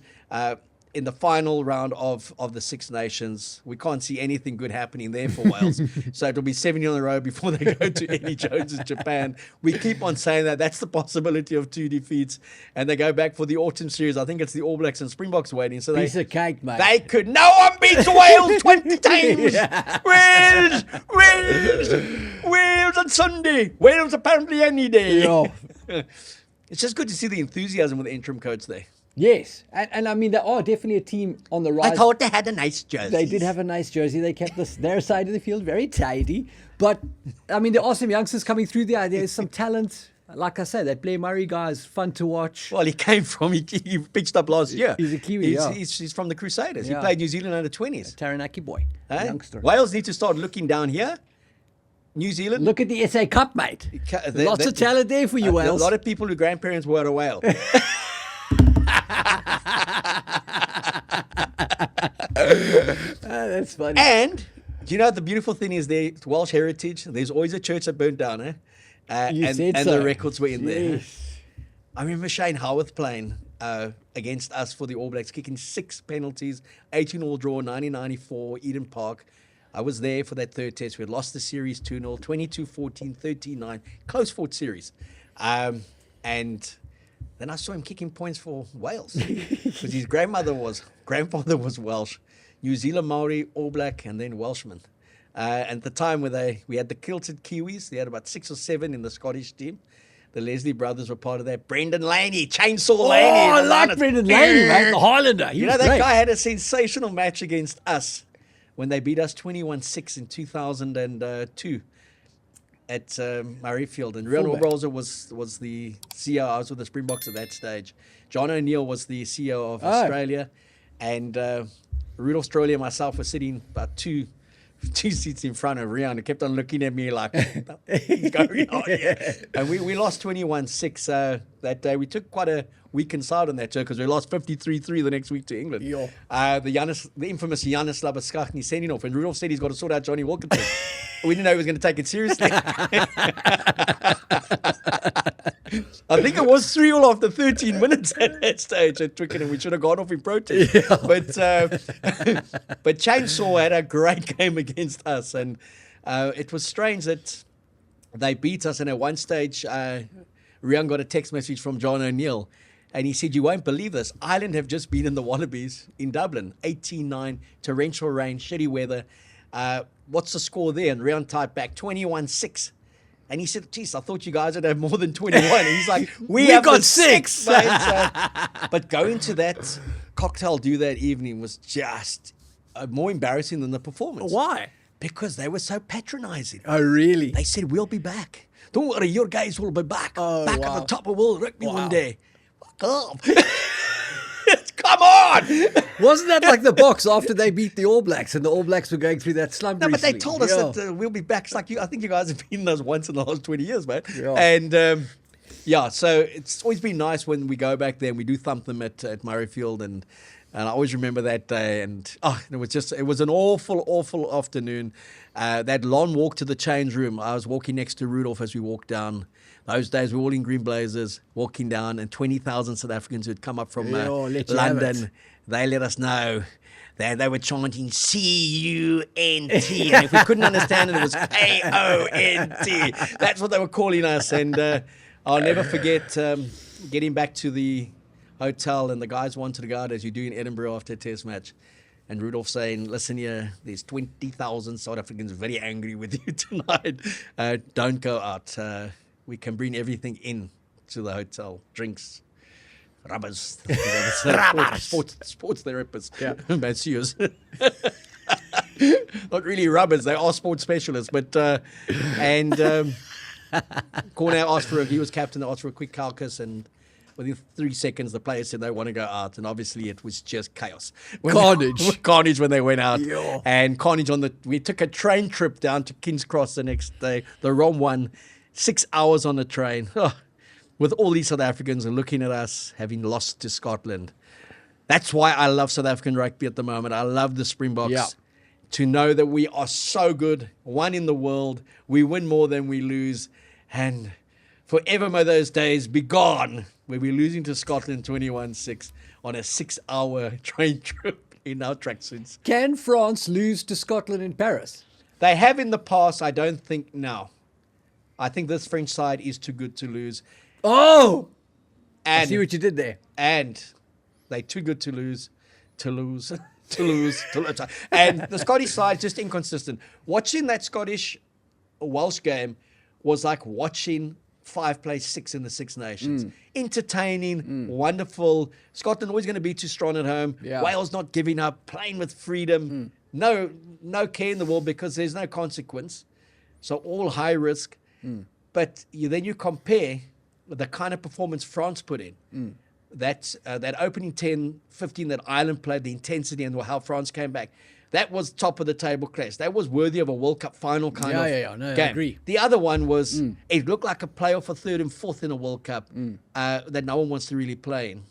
in the final round of the Six Nations. We can't see anything good happening there for Wales. So it'll be 7 in a row before they go to Eddie Jones's Japan. We keep on saying that. That's the possibility of 2 defeats. And they go back for the autumn series. I think it's the All Blacks and Springboks waiting. So Piece of cake, mate. they could. No one beats Wales 20 times. Wales on Sunday. Wales apparently any day. Yeah. It's just good to see the enthusiasm with the interim coach there. Yes. And I mean, they are definitely a team on the rise. I thought they had a nice jersey. They did have a nice jersey. They kept their side of the field very tidy. But, I mean, there are some youngsters coming through there. There's some talent. Like I said, that Blair Murray guy is fun to watch. Well, he came from, he pitched up last year. He's a Kiwi, yeah. He's from the Crusaders. Yeah. He played New Zealand under 20s. Taranaki boy. Eh? Youngster. Wales need to start looking down here. New Zealand. Look at the SA Cup, mate. Lots of talent there for you, A Wales. lot of people whose grandparents were a whale. That's funny. And do you know what the beautiful thing is there? It's Welsh heritage. There's always a church that burnt down, eh? You and said and so. the records were in there. Yes. I remember Shane Howarth playing against us for the All Blacks, kicking 6 penalties, 18-all draw, 1994, Eden Park. I was there for that third test. We had lost the series 2-0, 22-14, 13-9, close fought series. And then I saw him kicking points for Wales because his grandfather was Welsh, New Zealand Maori, All Black, and then Welshman. And at the time where we had the kilted Kiwis, they had about 6 or 7 in the Scottish team. The Leslie brothers were part of that. Brendan Laney, Chainsaw Laney. Oh, I like Brendan Laney, mate, the Highlander. He You was know, that great. guy had a sensational match against us when they beat us 21-6 in 2002 at Murrayfield. And Rian Fullback. Oberholzer was the CEO. I was with the Springboks at that stage. John O'Neill was the CEO of Australia. And Rudolph Strolley and myself were sitting about two seats in front of Rian, and kept on looking at me like, what's going on here? And we lost 21-6 that day. We took quite a weakened side on that tour because we lost 53-3 the next week to England. Yeah. The infamous Giannis Labaskachny sending off, and Rudolph said he's got to sort out Johnny Wilkinson. We didn't know he was going to take it seriously. I think it was 3-all after 13 minutes at that stage at Twickenham. We should have gone off in protest. Yeah. But Chainsaw had a great game against us, and it was strange that they beat us. And at one stage, Rian got a text message from John O'Neill, and he said, "You won't believe this. Ireland have just been in the Wallabies in Dublin, 18-9, torrential rain, shitty weather. What's the score there?" And Rian typed back 21-6. And he said, "Geez, I thought you guys would have more than 21." And he's like, we have got the 6, mate. But going to that cocktail do that evening was just more embarrassing than the performance. Why? Because they were so patronizing. Oh, really? They said, "We'll be back. Don't worry, your guys will be back. Oh, back wow. at the top of World Rugby Wow. one day." Fuck off. Come on! Wasn't that like the box after they beat the All Blacks and the All Blacks were going through that slump No, but they recently? told us Yeah. that we'll be back. It's like I think you guys have beaten us once in the last 20 years, mate. Yeah. And so it's always been nice when we go back there and we do thump them at Murrayfield, and I always remember that day. And it was an awful afternoon. That long walk to the change room. I was walking next to Rudolph as we walked down. Those days we were all in green blazers, walking down, and 20,000 South Africans who had come up from London. They let us know. They were chanting C-U-N-T. And if we couldn't understand it, it was K-O-N-T. That's what they were calling us. And I'll never forget getting back to the hotel, and the guys wanted to go out as you do in Edinburgh after a test match. And Rudolph saying, listen here, there's 20,000 South Africans very angry with you tonight. Don't go out. We can bring everything in to the hotel. Drinks. Rubbers. Sports therapists. Yeah. Masseurs. Not really rubbers. They are sports specialists. But, Cornell asked he was captain, asked for a quick caucus, and within 3 seconds, the players said they want to go out, and obviously it was just chaos. Carnage when they went out. Yeah. And carnage we took a train trip down to King's Cross the next day, the wrong one, 6 hours on the train, with all these South Africans looking at us having lost to Scotland. That's why I love South African rugby at the moment. I love the Springboks. Yeah. To know that we are so good, one in the world, we win more than we lose, and forever may those days be gone where we're losing to Scotland 21-6 on a 6-hour train trip in our tracksuits. Can France lose to Scotland in Paris? They have in the past. I don't think now. I think this French side is too good to lose. Oh! And, I see what you did there. And they're too good to lose. And the Scottish side just inconsistent. Watching that Scottish-Welsh game was like watching 5 play 6 in the Six Nations. Entertaining, wonderful. Scotland always going to be too strong at home. Yeah. Wales not giving up, playing with freedom. No care in the world because there's no consequence. So all high risk. But then you compare the kind of performance France put in. That opening 10, 15 that Ireland played, the intensity and how France came back. That was top of the table class. That was worthy of a World Cup final kind of game. I agree. The other one was, it looked like a playoff for 3rd and 4th in a World Cup that no one wants to really play in.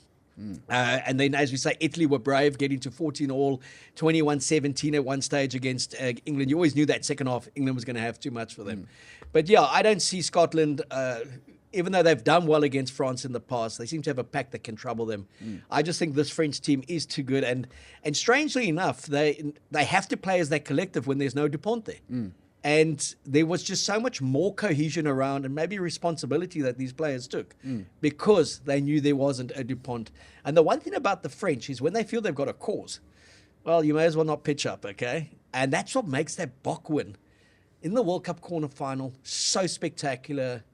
And then, as we say, Italy were brave, getting to 14-all, 21-17 at one stage against England. You always knew that second half England was going to have too much for them. But yeah, I don't see Scotland... even though they've done well against France in the past, they seem to have a pack that can trouble them. I just think this French team is too good. And strangely enough, they have to play as that collective when there's no Dupont there. And there was just so much more cohesion around and maybe responsibility that these players took because they knew there wasn't a Dupont. And the one thing about the French is when they feel they've got a cause, well, you may as well not pitch up, okay? And that's what makes that Bok win in the World Cup quarterfinal so spectacular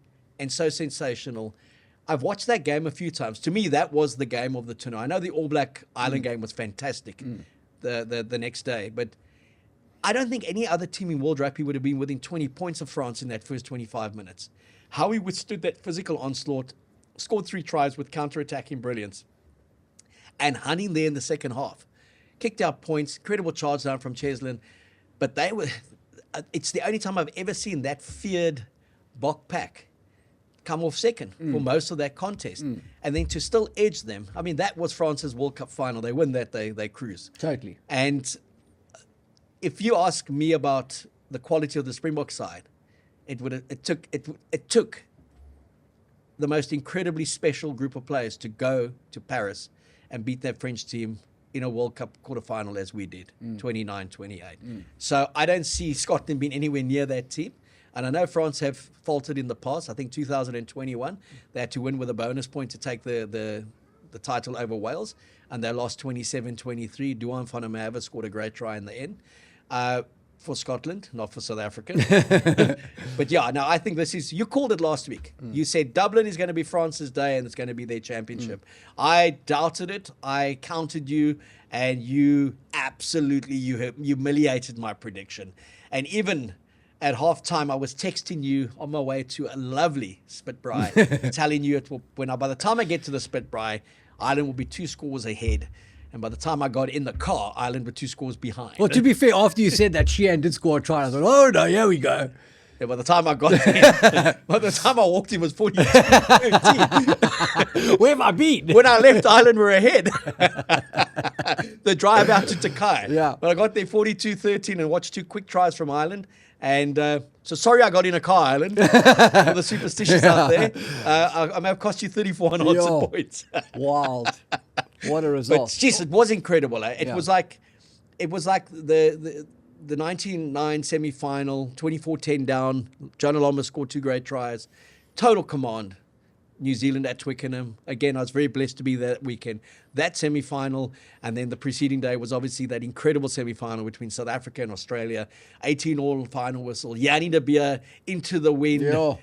and so sensational. I've watched that game a few times. To me, that was the game of the tournament. I know the All Black Ireland game was fantastic the next day, but I don't think any other team in World Rugby would have been within 20 points of France in that first 25 minutes. How he withstood that physical onslaught, scored 3 tries with counter-attacking brilliance, and hunting there in the second half. Kicked out points, incredible charge down from Cheslin, but it's the only time I've ever seen that feared Bok pack come off second for most of that contest. And then to still edge them, I mean, that was France's World Cup final. They win that, they cruise. Totally. And if you ask me about the quality of the Springbok side, it took the most incredibly special group of players to go to Paris and beat that French team in a World Cup quarterfinal as we did, 29-28. So I don't see Scotland being anywhere near that team. And I know France have faltered in the past. I think 2021, they had to win with a bonus point to take the title over Wales. And they lost 27-23. Dupont van der Merwe scored a great try in the end for Scotland, not for South Africa. But yeah, no, I think this is, you called it last week. You said Dublin is going to be France's day and it's going to be their championship. I doubted it. I counted you and you absolutely humiliated my prediction. And even at halftime, I was texting you on my way to a lovely Spitbraai, telling you by the time I get to the Spitbraai, Ireland will be 2 scores ahead. And by the time I got in the car, Ireland were 2 scores behind. Well, to be fair, after you said that, Sheehan did score a try. I thought, oh no, here we go. Yeah, by the time I got there, by the time I walked in, it was 42-13. Where have I been? When I left Ireland, we're ahead. The drive out to Takai. Yeah. But I got there 42-13 and watched 2 quick tries from Ireland. And so sorry I got in a car, Ireland, for the superstitious out there. I may have cost you 34 unanswered points. Wild. What a But result. jeez, it was incredible. Eh? It Yeah. was like the 1909 semi-final, 24-10 down. John Aloma scored 2 great tries. Total command. New Zealand at Twickenham. Again, I was very blessed to be there that weekend. That semi-final, and then the preceding day was obviously that incredible semi-final between South Africa and Australia. 18-all final whistle. Yanni de Beer into the wind. Yeah.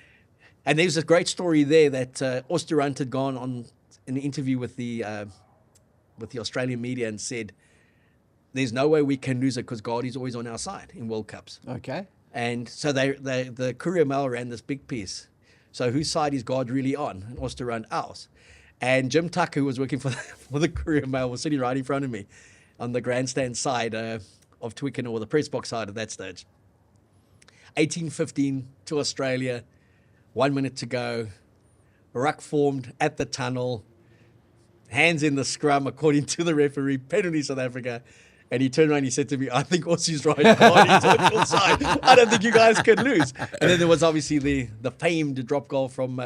And there's a great story there that Oosterhunt had gone on an interview with the Australian media and said, there's no way we can lose it because God is always on our side in World Cups. Okay. And so the Courier Mail ran this big piece. So whose side is God really on? And Oosterhunt ours. And Jim Tucker, who was working for the Courier Mail, was sitting right in front of me on the grandstand side of Twickenham, or the press box side at that stage. 18-15 to Australia, 1 minute to go. Ruck formed at the tunnel. Hands in the scrum, according to the referee. Penalty South Africa. And he turned around and he said to me, I think Aussie's right. God into the full side. I don't think you guys can lose. And then there was obviously the famed drop goal from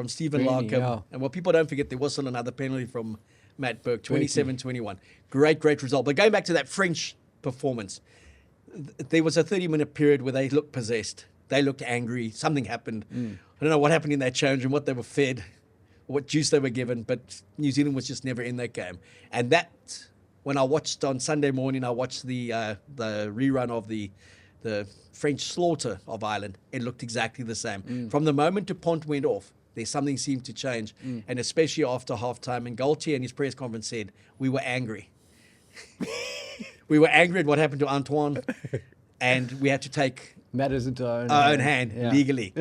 Stephen Really, Larkham. yeah. And what people don't forget, there was still another penalty from Matt Burke, 27-21. Great result. But going back to that French performance, there was a 30-minute period where they looked possessed. They looked angry. Something happened. I don't know what happened in that change room, what they were fed, what juice they were given, but New Zealand was just never in that game. And that, when I watched on Sunday morning, I watched the rerun of the French slaughter of Ireland. It looked exactly the same. From the moment Dupont went off, there's something seemed to change, and especially after halftime. And Galtier in his press conference said, we were angry. We were angry at what happened to Antoine, and we had to take Matters into our own hand Yeah. legally.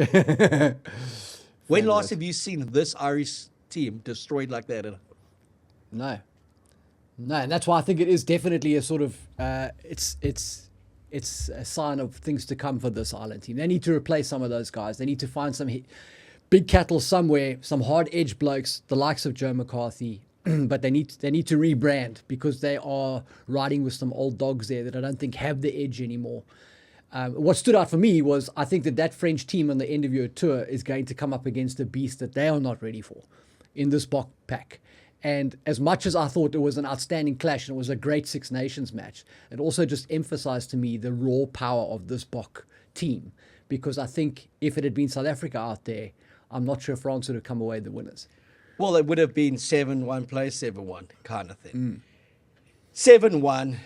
When last have you seen this Irish team destroyed like that? No, and that's why I think it is definitely a sort of it's a sign of things to come for this Ireland team. They need to replace some of those guys. They need to find some big cattle somewhere, some hard edge blokes, the likes of Joe McCarthy. But they need to rebrand, because they are riding with some old dogs there that I don't think have the edge anymore. What stood out for me was, I think that French team on the end of your tour is going to come up against a beast that they are not ready for in this Bok pack. And as much as I thought it was an outstanding clash and it was a great Six Nations match, it also just emphasized to me the raw power of this Bok team. Because I think if it had been South Africa out there, I'm not sure France would have come away the winners. Well, it would have been 7-1 play, 7-1 kind of thing. 7-1.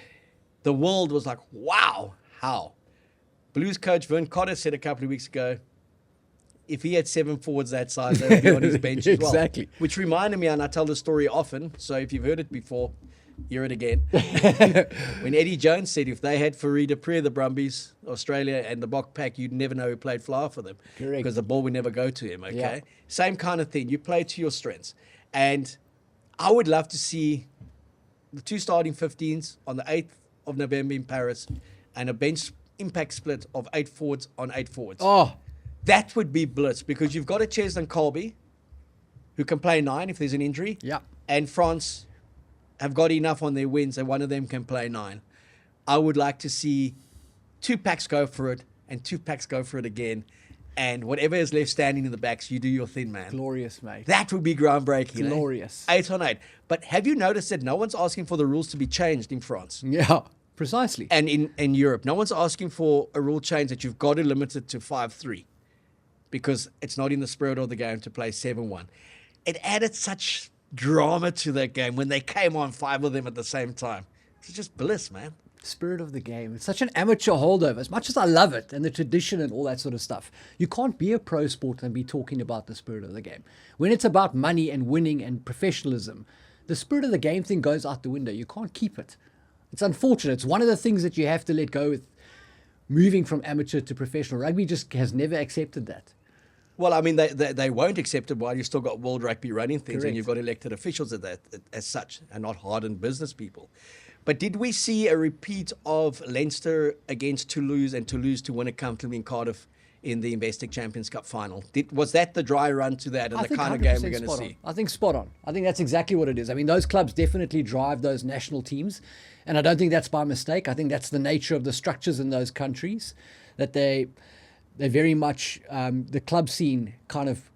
The world was like, wow, how? Blues coach Vern Cotter said a couple of weeks ago, if he had 7 forwards that size, they would be on his bench as well. Exactly. Which reminded me, and I tell the story often, so if you've heard it before, hear it again. When Eddie Jones said if they had Fareed Aprea, the Brumbies, Australia, and the Bok pack, you'd never know who played flower for them. Correct. Because the ball would never go to him, okay? Yeah. Same kind of thing. You play to your strengths. And I would love to see the 2 starting 15s on the 8th of November in Paris, and a bench impact split of 8 forwards on 8 forwards. Oh, That would be bliss, because you've got a Cheslin Colby who can play 9 if there's an injury. yeah. And France have got enough on their wins that one of them can play 9. I would like to see 2 packs go for it and 2 packs go for it again. And whatever is left standing in the backs, you do your thing, man. Glorious, mate. That would be groundbreaking. Glorious. 8 on 8. But have you noticed that no one's asking for the rules to be changed in France? Yeah, precisely. And in Europe, no one's asking for a rule change that you've got to limit it to 5-3, because it's not in the spirit of the game to play 7-1. It added such drama to that game when they came on, 5 of them at the same time. It's just bliss, man. Spirit of the game. It's such an amateur holdover. As much as I love it and the tradition and all that sort of stuff, you can't be a pro sport and be talking about the spirit of the game. When it's about money and winning and professionalism, the spirit of the game thing goes out the window. You can't keep it. It's unfortunate. It's one of the things that you have to let go with moving from amateur to professional. Rugby just has never accepted that. Well, I mean, they won't accept it while you've still got World Rugby running things. Correct. And you've got elected officials at that as such, and not hardened business people. But did we see a repeat of Leinster against Toulouse and Toulouse to win it comfortably in Cardiff in the Investec Champions Cup final. Was that the dry run to that and I the think kind of game we're 100% going to spot see? on. I think spot on. I think that's exactly what it is. I mean, those clubs definitely drive those national teams, and I don't think that's by mistake. I think that's the nature of the structures in those countries, that they very much, the club scene kind of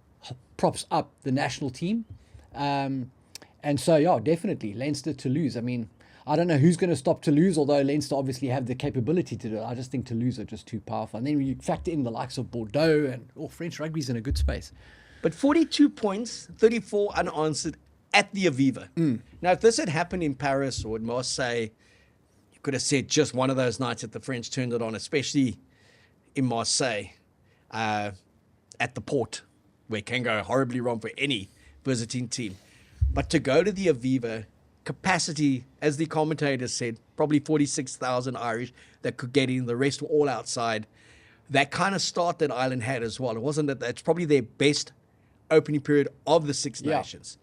props up the national team. And so, yeah, definitely Leinster to lose. I mean, I don't know who's going to stop Toulouse, although Leinster obviously have the capability to do it. I just think Toulouse are just too powerful. And then when you factor in the likes of Bordeaux and French rugby's in a good space. But 42 points, 34 unanswered at the Aviva. Now, if this had happened in Paris or in Marseille, you could have said just one of those nights that the French turned it on, especially in Marseille, at the port, where it can go horribly wrong for any visiting team. But to go to the Aviva, capacity, as the commentator said, probably 46,000 Irish that could get in. The rest were all outside. That kind of start that Ireland had as well. It wasn't that that's probably their best opening period of the Six Nations.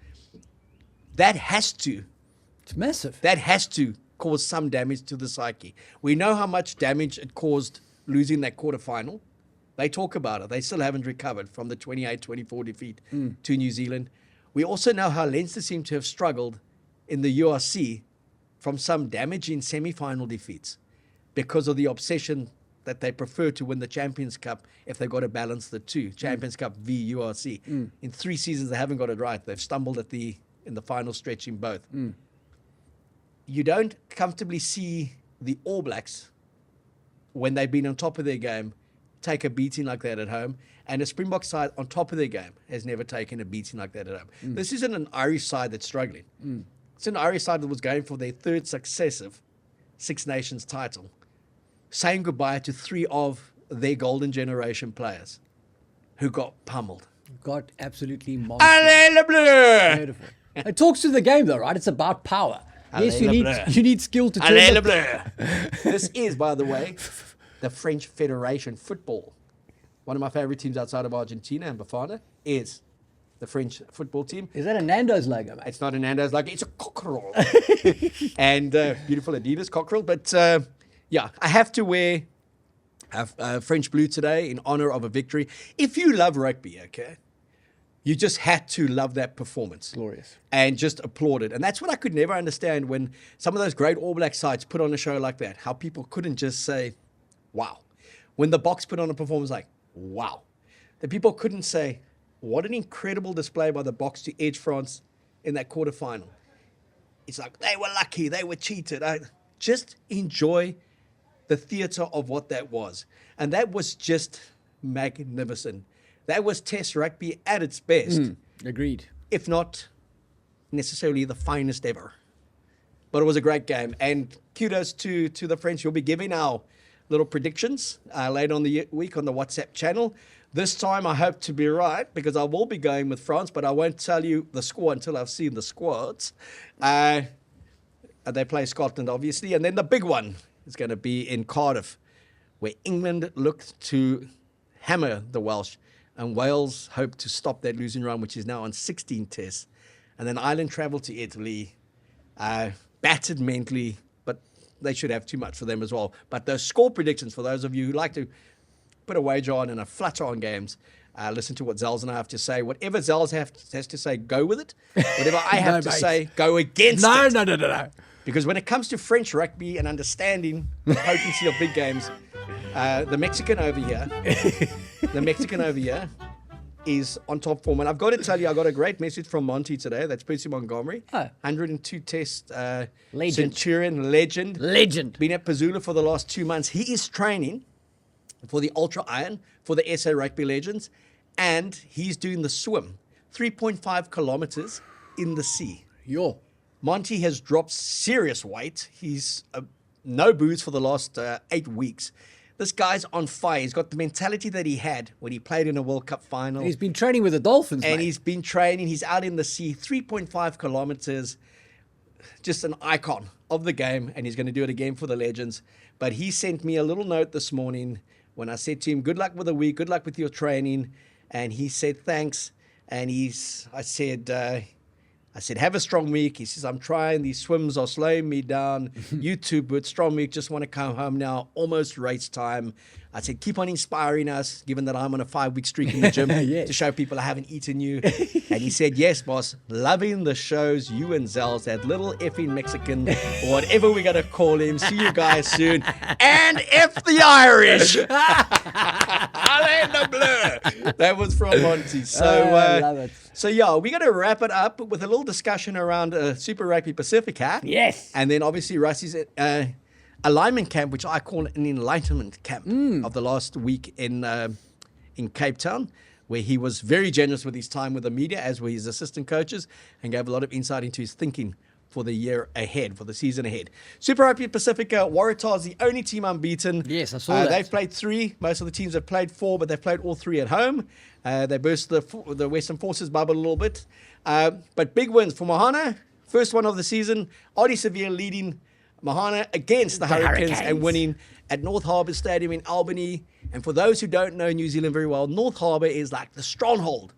That has to. It's massive. That has to cause some damage to the psyche. We know how much damage it caused losing that quarterfinal. They talk about it. They still haven't recovered from the 28-24 defeat to New Zealand. We also know how Leinster seem to have struggled in the URC from some damaging semi-final defeats because of the obsession that they prefer to win the Champions Cup if they've got to balance the two, Champions Cup v URC. In 3 seasons, they haven't got it right. They've stumbled in the final stretch in both. You don't comfortably see the All Blacks, when they've been on top of their game, take a beating like that at home. And a Springbok side on top of their game has never taken a beating like that at home. This isn't an Irish side that's struggling. It's an Irish side that was going for their 3rd successive Six Nations title, saying goodbye to 3 of their golden generation players who got pummeled. Got absolutely monstrous. Beautiful. It talks to the game, though, right? It's about power. Yes, you need skill to turn it. This is, by the way, the French Federation football. One of my favorite teams outside of Argentina and Bafana is the French football team. Is that a Nando's logo, mate? It's not a Nando's logo. It's a cockerel. And beautiful Adidas cockerel. But yeah, I have to wear French blue today in honor of a victory. If you love rugby, okay, you just had to love that performance. Glorious. And just applaud it. And that's what I could never understand when some of those great All Black sides put on a show like that, how people couldn't just say, wow. When the Box put on a performance like, wow. The people couldn't say, what an incredible display by the Box to edge France in that quarterfinal. It's like, they were lucky, they were cheated. Just enjoy the theatre of what that was. And that was just magnificent. That was Test rugby at its best. Agreed. If not necessarily the finest ever. But it was a great game. And kudos to the French. We'll be giving our little predictions later on the week on the WhatsApp channel. This time I hope to be right because I will be going with France, but I won't tell you the score until I've seen the squads. They play Scotland, obviously. And then the big one is going to be in Cardiff, where England looked to hammer the Welsh, and Wales hope to stop that losing run, which is now on 16 tests. And then Ireland travel to Italy, battered mentally, but they should have too much for them as well. But those score predictions, for those of you who like to put a wager on and a flutter on games, listen to what Zels and I have to say. Whatever Zels has to say, go with it. Whatever I have to say, go against it. No. Because when it comes to French rugby and understanding the potency of big games, the Mexican over here is on top form. And I've got to tell you, I got a great message from Monty today. That's Percy Montgomery. 102 test Centurion legend. Been at Pazula for the last 2 months. He is training for the Ultra Iron for the SA Rugby Legends. And he's doing the swim, 3.5 kilometers in the sea. Monty has dropped serious weight. He's no booze for the last 8 weeks. This guy's on fire. He's got the mentality that he had when he played in a World Cup final. He's been training with the Dolphins, And mate. he's been training. He's out in the sea, 3.5 kilometers. Just an icon of the game, and he's going to do it again for the Legends. But he sent me a little note this morning when I said to him, good luck with the week, good luck with your training. And he said, thanks. And I said, I said, have a strong week. He says, I'm trying. These swims are slowing me down. You too, but strong week. Just want to come home now. Almost race time. I said, keep on inspiring us, given that I'm on a 5-week streak in the gym Yes. to show people I haven't eaten you. And he said, yes, boss. Loving the shows, you and Zels, that little effing Mexican, or whatever we're going to call him. See you guys soon. And F the Irish. Alain Bleu. That was from Monty. So, I love it. So, yeah, we're going to wrap it up with a little discussion around Super Rugby Pacific, huh? Yes. And then obviously Rassie's alignment camp, which I call an enlightenment camp of the last week in Cape Town, where he was very generous with his time with the media, as were his assistant coaches, and gave a lot of insight into his thinking for the year ahead, for the season ahead. Super Rugby Pacifica, Waratah's the only team unbeaten. Yes, I saw that. They've played 3. Most of the teams have played 4, but they've played all 3 at home. They burst the Western Forces bubble a little bit. But big wins for Mahana. First one of the season. Ardie Severe leading Mahana against the Hurricanes and winning at North Harbour Stadium in Albany. And for those who don't know New Zealand very well, North Harbour is like the stronghold.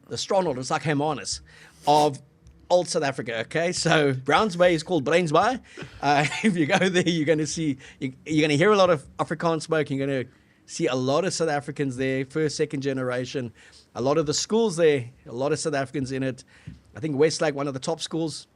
It's like Hermanus of old South Africa, okay? So Browns Bay is called Brains Bay. If you go there, you're going to hear a lot of Afrikaans smoke. You're going to see a lot of South Africans there, first, second generation. A lot of the schools there, a lot of South Africans in it. I think Westlake, one of the top schools.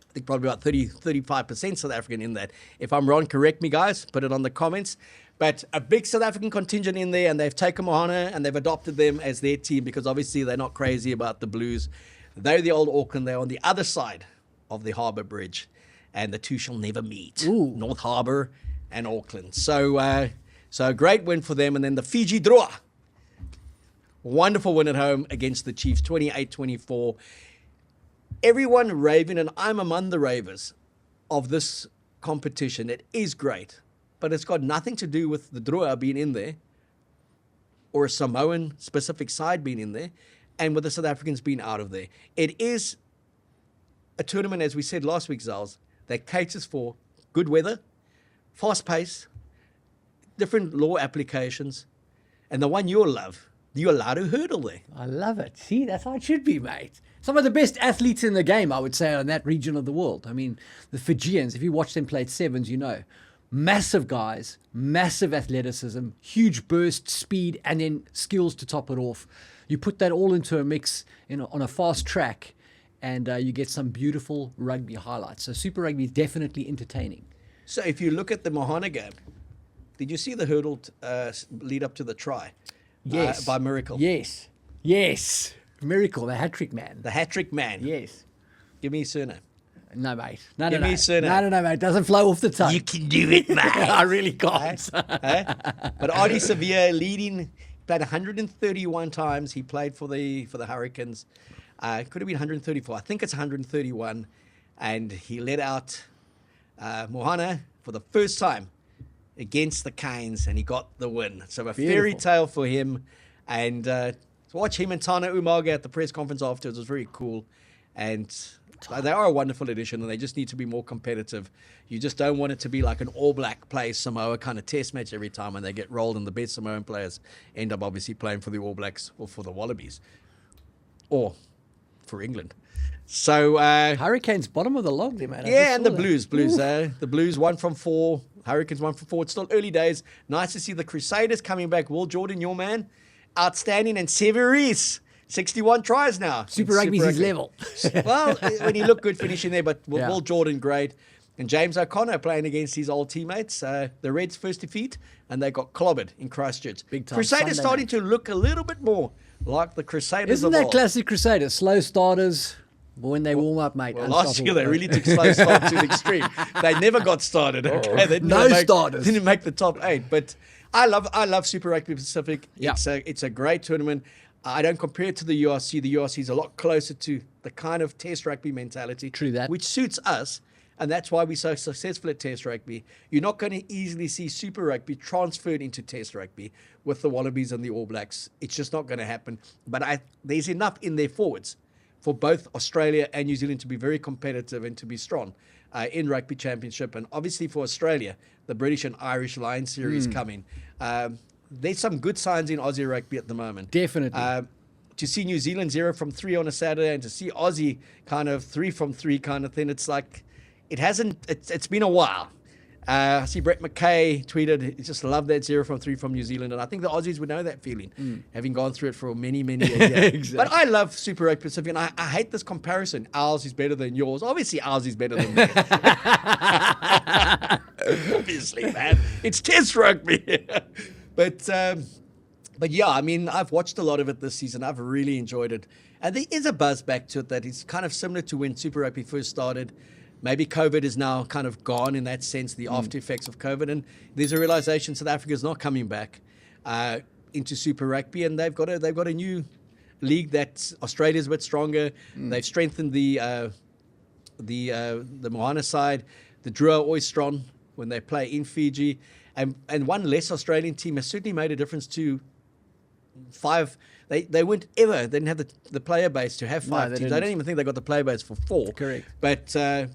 I think probably about 35% South African in that. If I'm wrong, correct me, guys. Put it on the comments. But a big South African contingent in there, and they've taken Mahana and they've adopted them as their team because obviously they're not crazy about the Blues. They're the old Auckland. They're on the other side of the Harbour Bridge, and the two shall never meet. Ooh. North Harbour and Auckland. So a great win for them. And then the Fiji Drua. Wonderful win at home against the Chiefs, 28-24. Everyone raving, and I'm among the ravers of this competition. It is great, but it's got nothing to do with the Drua being in there or a Samoan specific side being in there and with the South Africans being out of there. It is a tournament, as we said last week, Zals, that caters for good weather, fast pace, different law applications, and the one you'll love, the Uluru hurdle there. I love it. See, that's how it should be, mate. Some of the best athletes in the game, I would say, in that region of the world. I mean, the Fijians, if you watch them play at sevens, you know. Massive guys, massive athleticism, huge burst, speed, and then skills to top it off. You put that all into a mix on a fast track, and you get some beautiful rugby highlights. So Super Rugby is definitely entertaining. So if you look at the Mahana game, did you see the hurdle lead up to the try? Yes. By Miracle. Yes. Yes. Miracle, the hat-trick man. The hat-trick man. Yes. Give me his surname. No, mate. No, Give me his surname. No, mate. It doesn't flow off the tongue. You can do it, mate. I really can't. But Ardie Severe leading, played 131 times. He played for the Hurricanes. Could have been 134. I think it's 131. And he led out Mohana for the first time against the Canes, and he got the win. So a fairy tale for him. And to watch him and Tana Umaga at the press conference afterwards was very cool. And they are a wonderful addition, and they just need to be more competitive. You just don't want it to be like an All Black plays Samoa kind of test match every time and they get rolled, and the best Samoan players end up obviously playing for the All Blacks or for the Wallabies or for England. So Hurricanes bottom of the log there, mate. yeah, and the Blues. The Blues 1 from 4. Hurricanes 1 from 4. It's still early days. Nice to see the Crusaders coming back. Will Jordan, your man, outstanding, and Severis. 61 tries now. Super Rugby's his level. Well, when he looked good finishing there, but Will Jordan, great. And James O'Connor playing against his old teammates. The Reds' first defeat, and they got clobbered in Christchurch. Big time. Crusaders Sunday, starting to look a little bit more like the Crusaders Isn't of that old. classic Crusaders? Slow starters, but when they warm up, mate. Well, last year they really took slow start to the extreme. They never got started. Okay? They starters. Didn't make the top 8. But I love Super Rugby Pacific. Yeah. It's a great tournament. I don't compare it to the URC. The URC is a lot closer to the kind of Test rugby mentality. True that. Which suits us, and that's why we're so successful at Test rugby. You're not going to easily see Super Rugby transferred into Test rugby with the Wallabies and the All Blacks. It's just not going to happen. But there's enough in their forwards for both Australia and New Zealand to be very competitive and to be strong in Rugby Championship. And obviously for Australia, the British and Irish Lions series coming. There's some good signs in Aussie rugby at the moment. Definitely. to see New Zealand 0 from 3 on a Saturday and to see Aussie kind of 3 from 3 kind of thing, it's like it's been a while. I see Brett McKay tweeted, he just loved that 0 from 3 from New Zealand. And I think the Aussies would know that feeling, having gone through it for many, many years. Exactly. But I love Super Rugby Pacific, and I hate this comparison. Ours is better than yours. Obviously, ours is better than theirs. Obviously, man. It's Test rugby. But yeah, I mean, I've watched a lot of it this season. I've really enjoyed it. And there is a buzz back to it that is kind of similar to when Super Rugby first started. Maybe COVID is now kind of gone in that sense, the after effects of COVID. And there's a realization South Africa is not coming back into Super Rugby. And they've got a new league that Australia's a bit stronger. They've strengthened the Moana side. The Drua are always strong when they play in Fiji. And one less Australian team has certainly made a difference to 5. They didn't have the player base to have 5 teams. I don't even think they got the player base for 4. Correct. But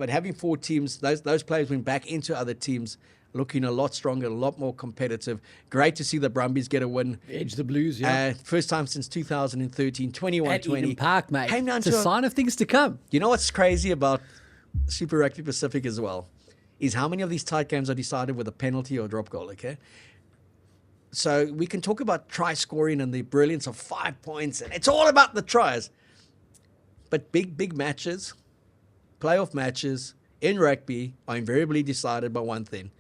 having 4 teams, those players went back into other teams, looking a lot stronger, a lot more competitive. Great to see the Brumbies get a win. Edge the Blues, yeah. First time since 2013, 21-20. At Eden Park, mate. Came down it's a sign of things to come. You know what's crazy about Super Rugby Pacific as well is how many of these tight games are decided with a penalty or a drop goal, okay? So we can talk about try scoring and the brilliance of 5 points, and it's all about the tries. But big matches, playoff matches in rugby are invariably decided by one thing,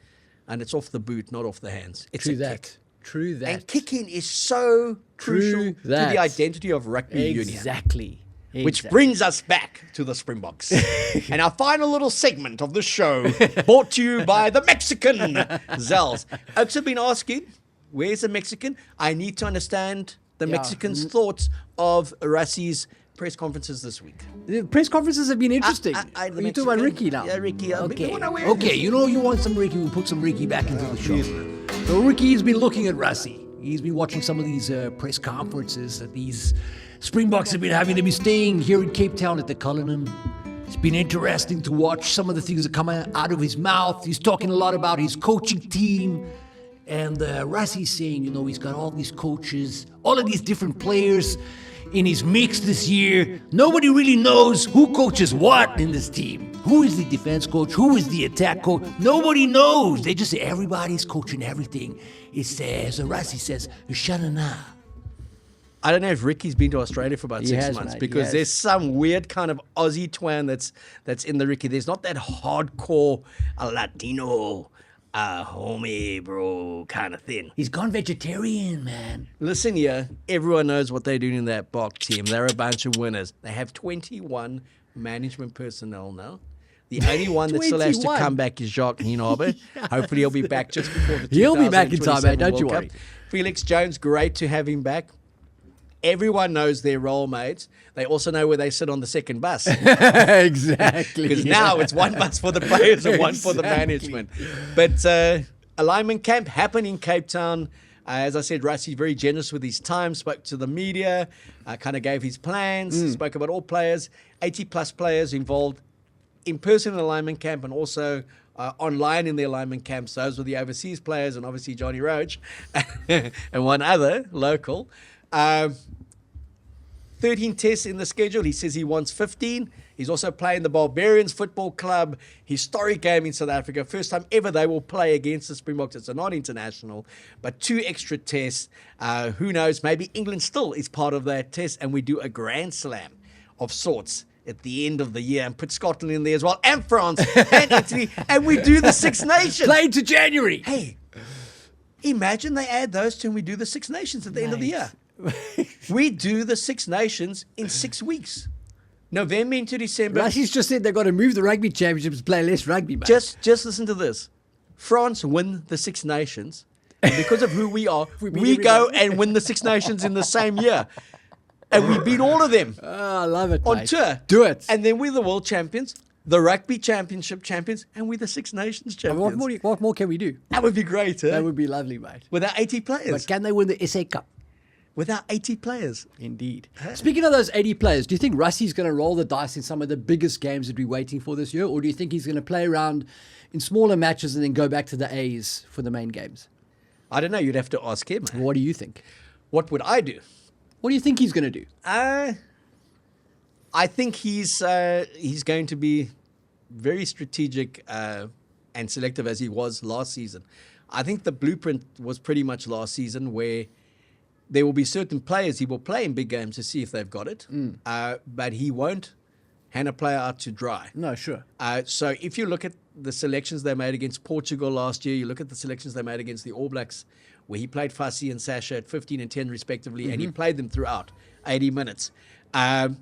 and it's off the boot, not off the hands. It's True a that. kick. True that. And kicking is so crucial to the identity of rugby union. Exactly. Which brings us back to the Springboks. And our final little segment of the show, brought to you by the Mexican Zels. Oaks have been asking, where's the Mexican? I need to understand the Mexican's thoughts of Rassie's press conferences this week. The press conferences have been interesting. The You're talking Mexican- about Ricky now. Yeah, Ricky. Okay, you know you want some Ricky, we'll put some Ricky back into the show. So Ricky's been looking at Rassie. He's been watching some of these press conferences that these Springboks have been having. They've been staying here in Cape Town at the Cullinan. It's been interesting to watch some of the things that come out of his mouth. He's talking a lot about his coaching team. And Rassie's saying, he's got all these coaches, all of these different players in his mix this year. Nobody really knows who coaches what in this team. Who is the defense coach? Who is the attack coach? Nobody knows. They just say everybody's coaching everything. It says, Rassie says, Shanana. I don't know if Ricky's been to Australia for about 6 months, mate, because there's some weird kind of Aussie twang that's in the Ricky. There's not that hardcore Latino, homie, bro, kind of thing. He's gone vegetarian, man. Listen here, everyone knows what they're doing in that Bok team. They're a bunch of winners. They have 21 management personnel now. The only one that still has to 21. come back is Jacques Nienaber. Hopefully he'll be back just before the He'll be back in time, mate. 2027 Don't you World worry. Cup. Felix Jones, great to have him back. Everyone knows their role mates. They also know where they sit on the second bus. Exactly. Because now it's one bus for the players and one for the management. But alignment camp happened in Cape Town. As I said, Rassie's very generous with his time, spoke to the media, kind of gave his plans, spoke about all players, 80-plus players involved in person in alignment camp and also online in the alignment camps. Those were the overseas players and obviously Johnny Roach and one other local. 13 tests in the schedule. He says he wants 15. He's also playing the Barbarians Football Club, historic game in South Africa. First time ever they will play against the Springboks. It's a non-international, but 2 extra tests. Who knows? Maybe England still is part of that test, and we do a grand slam of sorts at the end of the year and put Scotland in there as well, and France, and Italy, and we do the Six Nations. Play to January. Hey, imagine they add those two and we do the Six Nations at the end of the year. We do the Six Nations in 6 weeks. November into December. Rassie's just said they've got to move the rugby championships, play less rugby, mate. Just listen to this. France win the Six Nations. And because of who we are, we go and win the Six Nations in the same year. And we beat all of them Oh, I love it, on mate. tour. Do it. And then we're the world champions, the rugby championship champions, and we're the Six Nations And champions. what more can we do? That would be great, eh? That would be lovely, mate. Without 80 players. But can they win the SA Cup? Without 80 players. Indeed. Speaking of those 80 players, do you think Rassie's going to roll the dice in some of the biggest games that we're waiting for this year? Or do you think he's going to play around in smaller matches and then go back to the A's for the main games? I don't know. You'd have to ask him. What do you think? What would I do? What do you think he's going to do? I think he's going to be very strategic and selective as he was last season. I think the blueprint was pretty much last season where there will be certain players he will play in big games to see if they've got it, but he won't hand a player out to dry. No, sure. So if you look at the selections they made against Portugal last year, you look at the selections they made against the All Blacks, where he played Rassie and Sasha at 15 and 10 respectively, and he played them throughout 80 minutes. And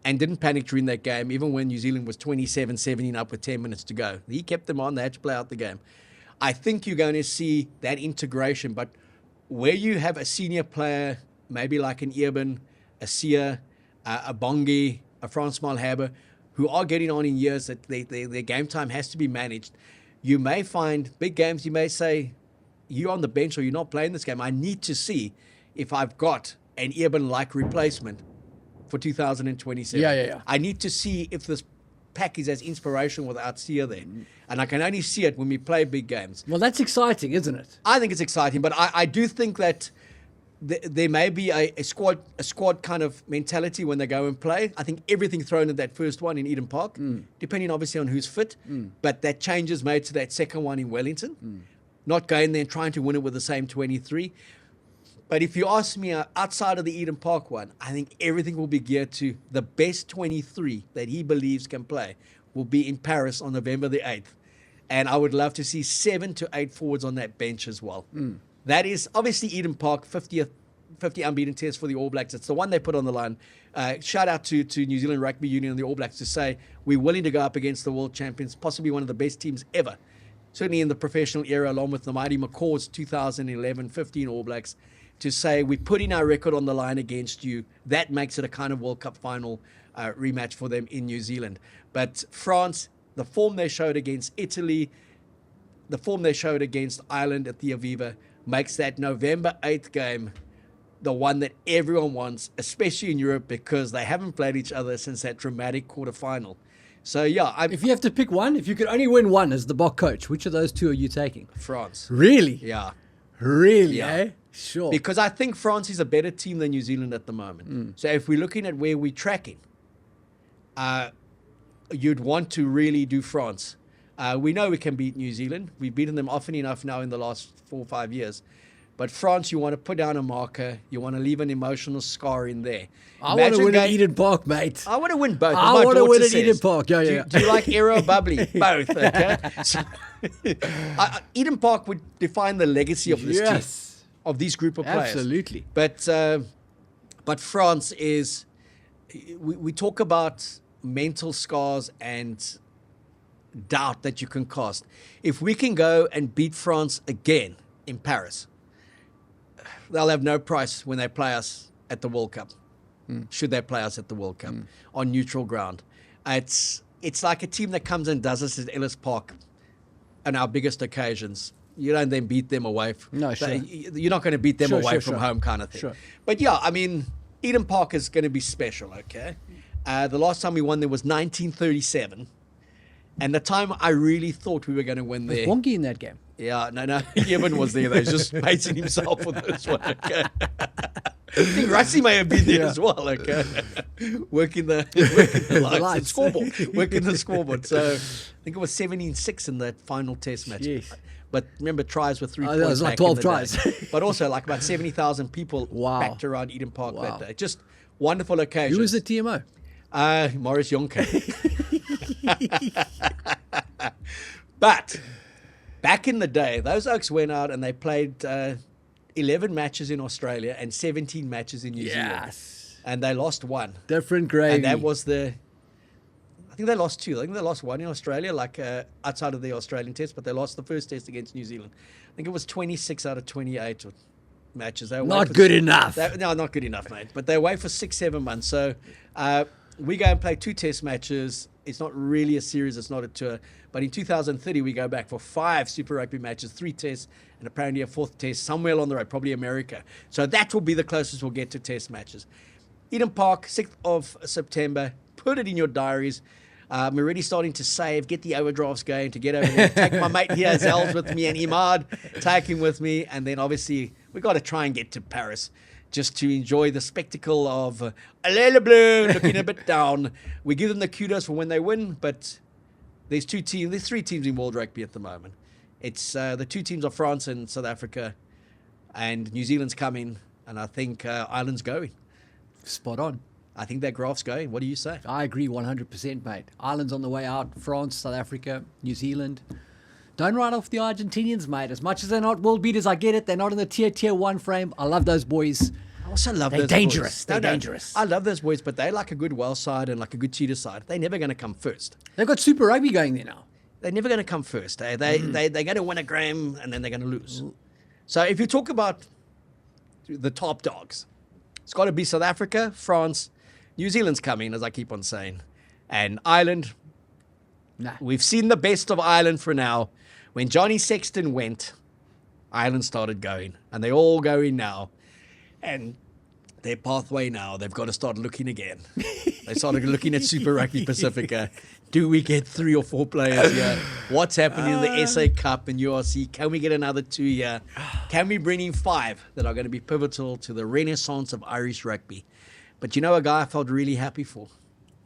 didn't panic during that game, even when New Zealand was 27-17 up with 10 minutes to go. He kept them on. They had to play out the game. I think you're going to see that integration, but where you have a senior player, maybe like an Eben, a Sia, a Bongi, a Frans Malherbe, who are getting on in years that their game time has to be managed, you may find big games, you may say, you're on the bench or you're not playing this game. I need to see if I've got an Eben-like replacement for 2027. Yeah. I need to see if this pack is as inspirational without Sia there. And I can only see it when we play big games. Well, that's exciting, isn't it? I think it's exciting, but I do think that there may be a squad kind of mentality when they go and play. I think everything thrown at that first one in Eden Park, depending obviously on who's fit, but that changes made to that second one in Wellington. Not going there and trying to win it with the same 23. But if you ask me outside of the Eden Park one, I think everything will be geared to the best 23 that he believes can play will be in Paris on November the 8th. And I would love to see 7 to 8 forwards on that bench as well. That is obviously Eden Park, 50 unbeaten test for the All Blacks. It's the one they put on the line. Shout out to New Zealand Rugby Union and the All Blacks to say we're willing to go up against the world champions, possibly one of the best teams ever. Certainly in the professional era, along with the mighty McCaw's 2011-15 All Blacks, to say we're putting our record on the line against you. That makes it a kind of World Cup final rematch for them in New Zealand. But France, the form they showed against Italy, the form they showed against Ireland at the Aviva, makes that November 8th game the one that everyone wants, especially in Europe, because they haven't played each other since that dramatic quarterfinal. So, yeah. If you have to pick one, if you could only win one as the Bok coach, which of those two are you taking? France. Really? Yeah. Really, Yeah. eh? Sure. Because I think France is a better team than New Zealand at the moment. So if we're looking at where we're tracking, you'd want to really do France. We know we can beat New Zealand. We've beaten them often enough now in the last 4 or 5 years. But France, you want to put down a marker. You want to leave an emotional scar in there. I want to win at Eden Park, mate. I want to win both. I want to win at Eden Park. Yeah. Do you like era or bubbly? Both, okay? So, Eden Park would define the legacy of this team, of these group of players. Absolutely. But France is, we talk about mental scars and doubt that you can cast. If we can go and beat France again in Paris, they'll have no price when they play us at the World Cup. Should they play us at the World Cup on neutral ground. It's like a team that comes and does us at Ellis Park on our biggest occasions. You don't then beat them away. No, sure. You're not going to beat them away from home kind of thing. Sure. But yeah, I mean, Eden Park is going to be special, okay? The last time we won there was 1937. And the time I really thought we were going to win there. Was Wonky in that game? Yeah, no. Eben was there. He's just pacing himself for this one, okay? I think Rassie may have been there as well, okay? Working the lights. Scoreboard. Working the scoreboard. So I think it was 17-6 in that final test match. Yes. But remember, tries were 3 points. It was like 12 tries. But also like about 70,000 people packed around Eden Park that day. Just wonderful occasion. Who was the TMO? Maurice Jonker. But back in the day, those Oaks went out and they played 11 matches in Australia and 17 matches in New Zealand. And they lost one. Different gravy. And that was I think they lost 2. I think they lost 1 in Australia, like outside of the Australian test, but they lost the first test against New Zealand. I think it was 26 out of 28 matches. They were not good enough. No, not good enough, mate. But they away for 6-7 months. So we go and play 2 test matches. It's not really a series. It's not a tour. But in 2030, we go back for 5 Super Rugby matches, 3 tests, and apparently a 4th test somewhere along the road, probably America. So that will be the closest we'll get to test matches. Eden Park, 6th of September. Put it in your diaries. I'm already starting to save, get the overdrafts going to get over there. Take my mate here, Zels, with me, and Imad, take him with me. And then obviously, we've got to try and get to Paris. just to enjoy the spectacle of Alele Bleu looking a bit down. We give them the kudos for when they win, but there's three teams in World Rugby at the moment. It's the two teams are France and South Africa, and New Zealand's coming, and I think Ireland's going. Spot on. I think that graph's going. What do you say? I agree 100%, mate. Ireland's on the way out. France, South Africa, New Zealand. Don't write off the Argentinians, mate. As much as they're not world beaters, I get it. They're not in the tier 1 frame. I love those boys. I also love They're those dangerous. boys. They're dangerous. I love those boys, but they're like a good Welsh side and like a good Cheetah side. They're never going to come first. They've got Super Rugby going there now. They're never going to come first. They're going to win a Graham and then they're going to lose. So if you talk about the top dogs, it's got to be South Africa, France, New Zealand's coming, as I keep on saying, and Ireland. Nah. We've seen the best of Ireland for now. When Johnny Sexton went, Ireland started going, and they're all going now. And their pathway now, they've got to start looking again. They started looking at Super Rugby Pacifica. Do we get 3 or 4 players here? What's happening in the SA Cup and URC? Can we get another 2 here? Can we bring in 5 that are going to be pivotal to the renaissance of Irish rugby? But you know a guy I felt really happy for?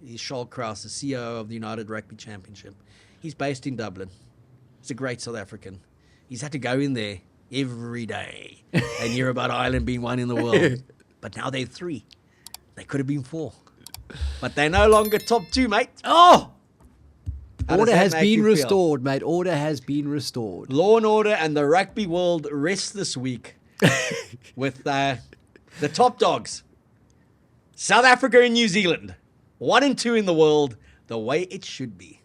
He's Charles Kraus, the CEO of the United Rugby Championship. He's based in Dublin. He's a great South African. He's had to go in there every day and hear about Ireland being 1 in the world. But now they're 3. They could have been 4. But they're no longer top 2, mate. Oh! How does Order that has make been you feel? restored, mate. Order has been restored. Law and order and the rugby world rest this week with the top dogs. South Africa and New Zealand. 1 and 2 in the world, the way it should be.